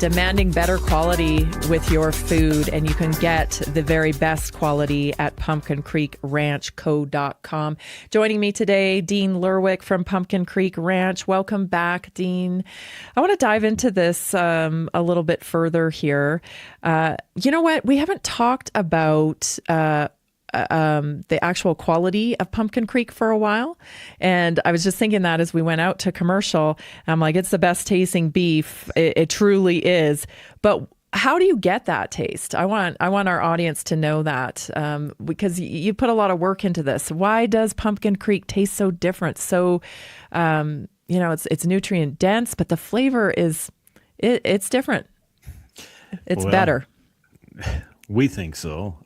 demanding better quality with your food, and you can get the very best quality at pumpkincreekranchco.com. Joining me today, Dean Lerwick from Pumpkin Creek Ranch. Welcome back, Dean. I want to dive into this a little bit further here. You know what? We haven't talked about the actual quality of Pumpkin Creek for a while. And I was just thinking that as we went out to commercial, I'm like, it's the best tasting beef. It truly is. But how do you get that taste? I want our audience to know that because you put a lot of work into this. Why does Pumpkin Creek taste so different? So, it's nutrient dense, but the flavor it's different. It's better. We think so.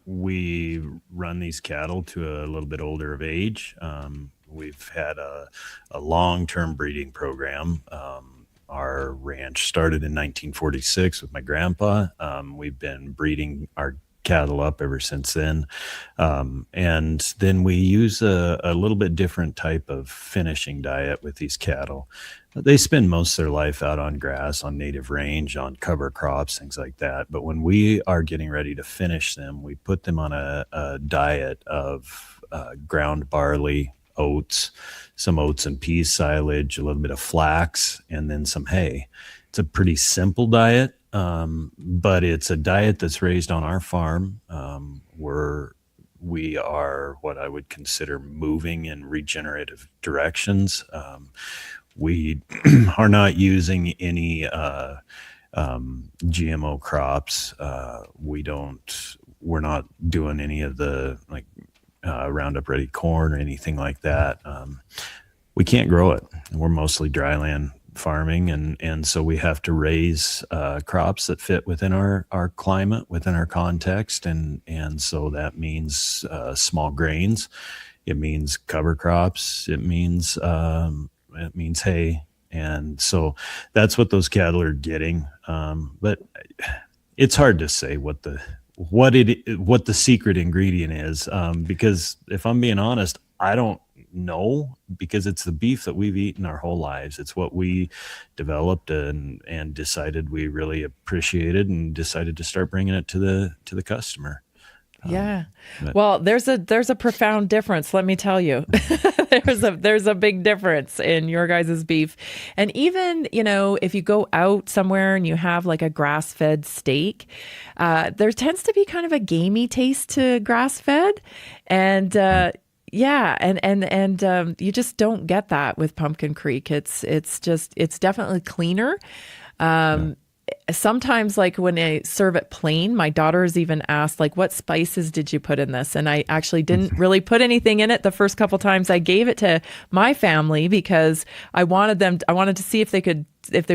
We run these cattle to a little bit older of age. We've had a long-term breeding program. Our ranch started in 1946 with my grandpa. We've been breeding our cattle up ever since then. And then we use a little bit different type of finishing diet with these cattle. They spend most of their life out on grass, on native range, on cover crops, things like that. But when we are getting ready to finish them, we put them on a diet of ground barley, oats, some oats and peas silage, a little bit of flax, and then some hay. It's a pretty simple diet, but it's a diet that's raised on our farm. We are what I would consider moving in regenerative directions. We are not using any GMO crops. We're not doing any of the Roundup Ready corn or anything like that. We can't grow it. We're mostly dryland farming, and so we have to raise crops that fit within our climate, within our context, and so that means small grains. It means cover crops. It means hay, and so that's what those cattle are getting. But it's hard to say what the secret ingredient is, because if I'm being honest, I don't No, because it's the beef that we've eaten our whole lives. It's what we developed and decided we really appreciated, and decided to start bringing it to the customer. Yeah. Well, there's a profound difference, let me tell you. there's a big difference in your guys' beef. And even, if you go out somewhere and you have like a grass-fed steak, there tends to be kind of a gamey taste to grass-fed. And yeah, and you just don't get that with Pumpkin Creek. It's definitely cleaner. Sometimes, like when I serve it plain, my daughters even asked, like, what spices did you put in this? And I actually didn't really put anything in it the first couple times I gave it to my family, because I wanted to see if they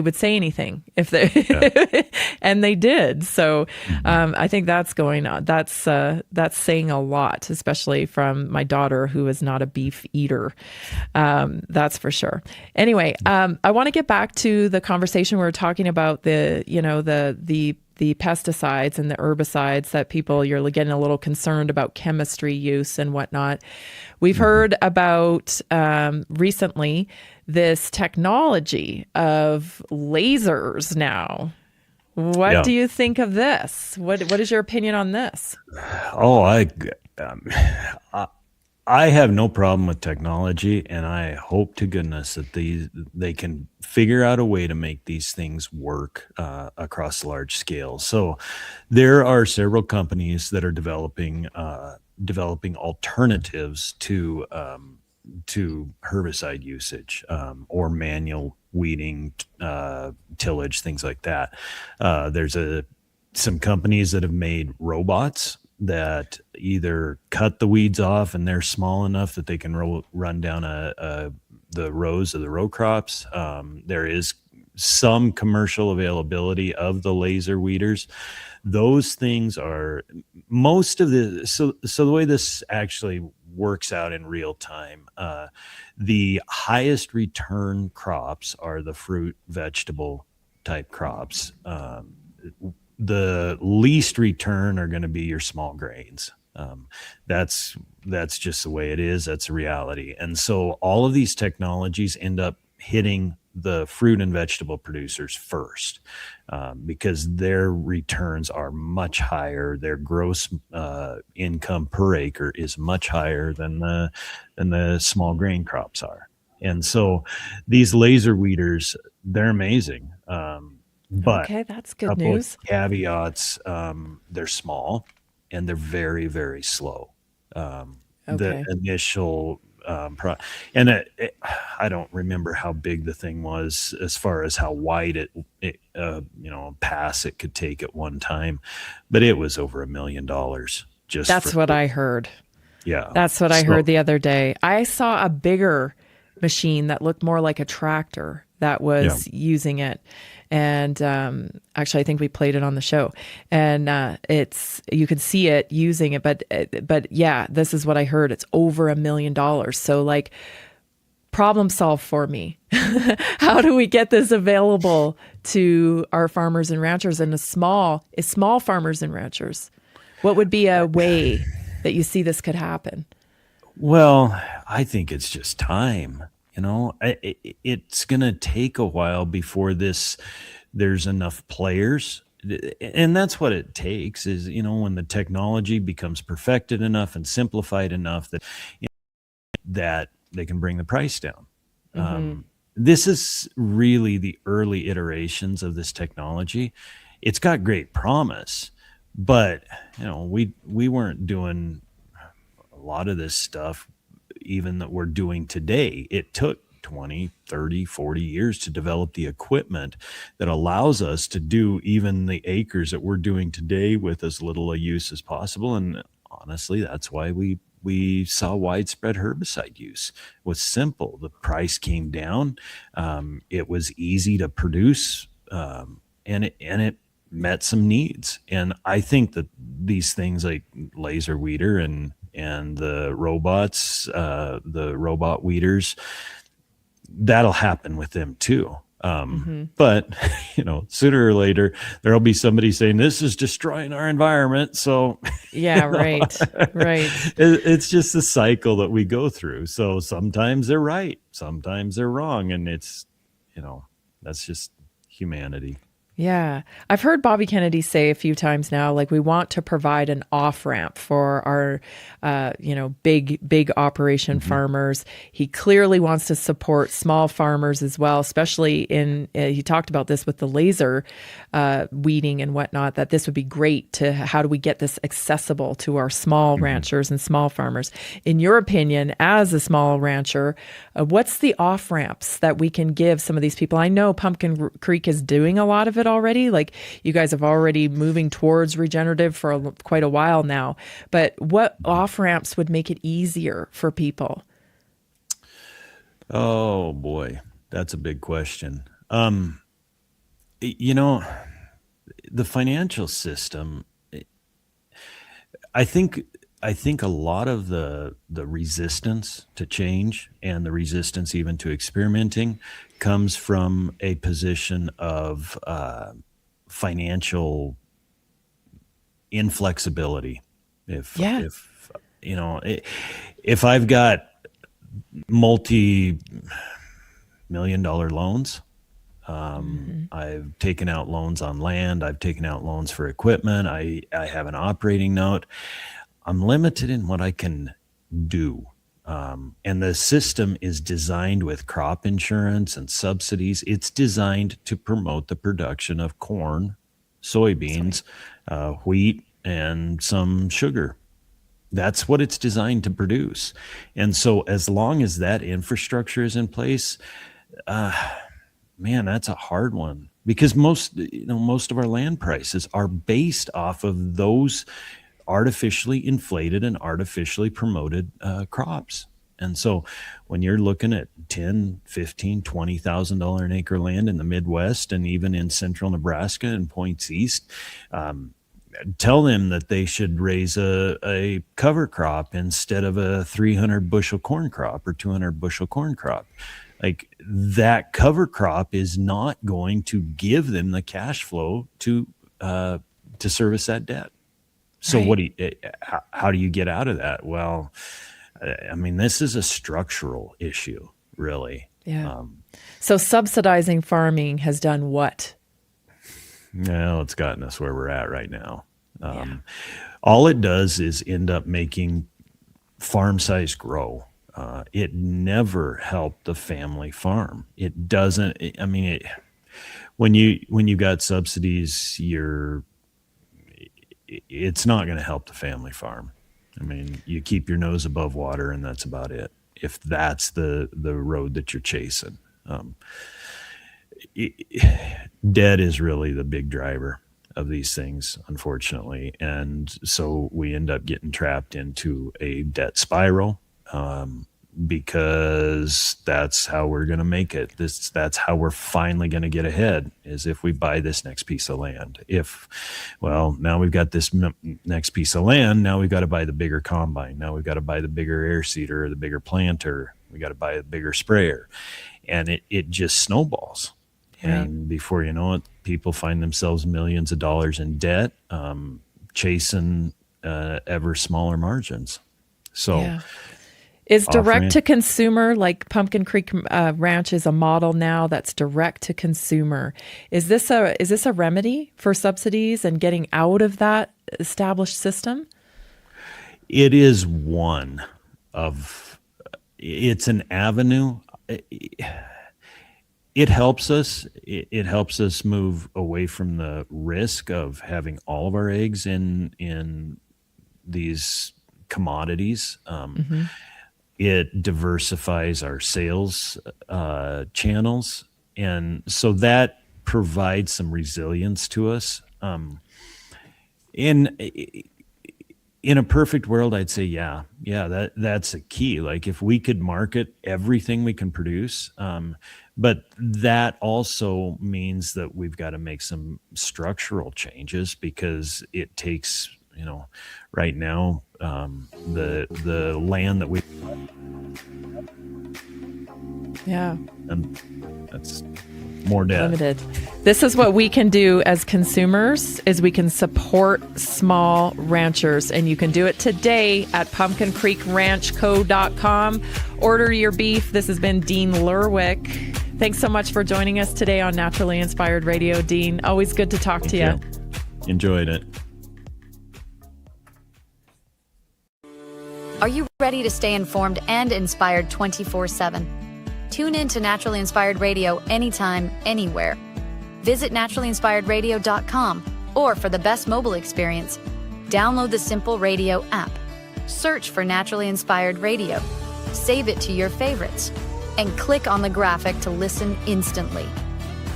would say anything, and they did. So I think that's going on. That's saying a lot, especially from my daughter, who is not a beef eater. That's for sure. Anyway, I want to get back to the conversation we were talking about, the pesticides and the herbicides that you're getting a little concerned about chemistry use and whatnot. We've heard about recently this technology of lasers now. What do you think of this? What is your opinion on this? Oh, I have no problem with technology, and I hope to goodness that they can figure out a way to make these things work across large scale. So there are several companies that are developing alternatives to herbicide usage, or manual weeding, tillage, things like that. There's some companies that have made robots that either cut the weeds off, and they're small enough that they can run down the rows of the row crops. There is some commercial availability of the laser weeders. Those things are most of the so the way this actually works out in real time. The highest return crops are the fruit, vegetable type crops. The least return are going to be your small grains. That's just the way it is. That's a reality. And so all of these technologies end up hitting the fruit and vegetable producers first, because their returns are much higher. Their gross income per acre is much higher than the small grain crops are. And so these laser weeders, they're amazing. But okay, that's good news. Caveats: they're small and they're very, very slow. The initial I don't remember how big the thing was as far as how wide pass it could take at one time, but it was over $1 million. That's what I heard. Yeah, that's what I heard the other day. I saw a bigger machine that looked more like a tractor that was using it. And actually, I think we played it on the show, and you could see it using it. But yeah, this is what I heard. It's over $1 million. So like, problem solved for me. How do we get this available to our farmers and ranchers, and small farmers and ranchers? What would be a way that you see this could happen? Well, I think it's just time. It's going to take a while before there's enough players. And that's what it takes is, when the technology becomes perfected enough and simplified enough that they can bring the price down. Mm-hmm. This is really the early iterations of this technology. It's got great promise, but, we weren't doing a lot of this stuff even that we're doing today. It took 20, 30, 40 years to develop the equipment that allows us to do even the acres that we're doing today with as little a use as possible. And honestly, that's why we saw widespread herbicide use. It was simple. The price came down. It was easy to produce, and it met some needs. And I think that these things like laser weeder and the robots, the robot weeders, that'll happen with them too. But, sooner or later, there'll be somebody saying, this is destroying our environment. So, yeah, right. It's just the cycle that we go through. So sometimes they're right, sometimes they're wrong. And it's, that's just humanity. Yeah. I've heard Bobby Kennedy say a few times now, like, we want to provide an off-ramp for our, big operation farmers. He clearly wants to support small farmers as well, especially he talked about this with the laser weeding and whatnot, that this would be great how do we get this accessible to our small ranchers and small farmers? In your opinion, as a small rancher, what's the off-ramps that we can give some of these people? I know Pumpkin Creek is doing a lot of it already. Like, you guys have already moving towards regenerative for quite a while now, but what off ramps would make it easier for people? Oh boy, that's a big question. The financial system, I think a lot of the resistance to change and the resistance even to experimenting comes from a position of financial inflexibility. If I've got multi-million-dollar loans, I've taken out loans on land, I've taken out loans for equipment, I have an operating note, I'm limited in what I can do. And the system is designed with crop insurance and subsidies. It's designed to promote the production of corn, soybeans, wheat, and some sugar. That's what it's designed to produce. And so as long as that infrastructure is in place, man, that's a hard one, because most of our land prices are based off of those artificially inflated and artificially promoted crops. And so when you're looking at $10,000, $15,000, $20,000 an acre land in the Midwest and even in central Nebraska and points east, tell them that they should raise a cover crop instead of a 300 bushel corn crop or 200 bushel corn crop. Like, that cover crop is not going to give them the cash flow to service that debt. So how do you get out of that? Well, I mean, this is a structural issue, really. Yeah. So subsidizing farming has done what? Well, it's gotten us where we're at right now. All it does is end up making farm size grow. It never helped the family farm. It doesn't. I mean, when you got subsidies, it's not going to help the family farm. I mean, you keep your nose above water, and that's about it. If that's the road that you're chasing, debt is really the big driver of these things, unfortunately. And so we end up getting trapped into a debt spiral, because that's how we're going to make it. That's how we're finally going to get ahead, is if we buy this next piece of land. Now we've got this next piece of land. Now we've got to buy the bigger combine. Now we've got to buy the bigger air seeder or the bigger planter. We got to buy a bigger sprayer, and it just snowballs. And before you know it, people find themselves millions of dollars in debt, chasing ever smaller margins. So, is direct to consumer, like Pumpkin Creek Ranch is a model now that's direct to consumer. Is this a remedy for subsidies and getting out of that established system? It is one of. It's an avenue. It helps us. It helps us move away from the risk of having all of our eggs in these commodities. It diversifies our sales channels, and so that provides some resilience to us. In a perfect world, I'd say, that's a key. Like, if we could market everything we can produce, but that also means that we've got to make some structural changes, because it takes, right now, the land that we. Yeah. And that's. more death. Limited. This is what we can do as consumers, is we can support small ranchers, and you can do it today at pumpkincreekranchco.com. Order your beef. This has been Dean Lerwick. Thanks so much for joining us today on Naturally Inspired Radio, Dean. Always good to talk to you. Enjoyed it. Are you ready to stay informed and inspired 24/7? Tune in to Naturally Inspired Radio anytime, anywhere. Visit naturallyinspiredradio.com, or for the best mobile experience, download the Simple Radio app. Search for Naturally Inspired Radio, save it to your favorites, and click on the graphic to listen instantly.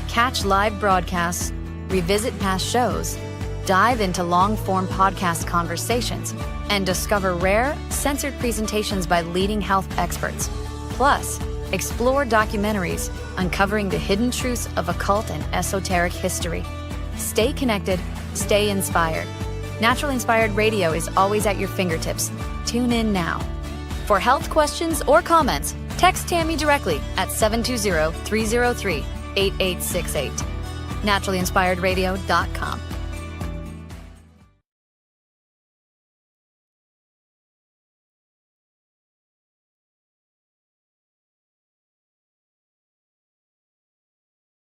Catch live broadcasts, revisit past shows, dive into long-form podcast conversations, and discover rare, censored presentations by leading health experts. Plus, explore documentaries uncovering the hidden truths of occult and esoteric history. Stay connected, stay inspired. Naturally Inspired Radio is always at your fingertips. Tune in now. For health questions or comments, text Tammy directly at 720-303-8868. naturallyinspiredradio.com.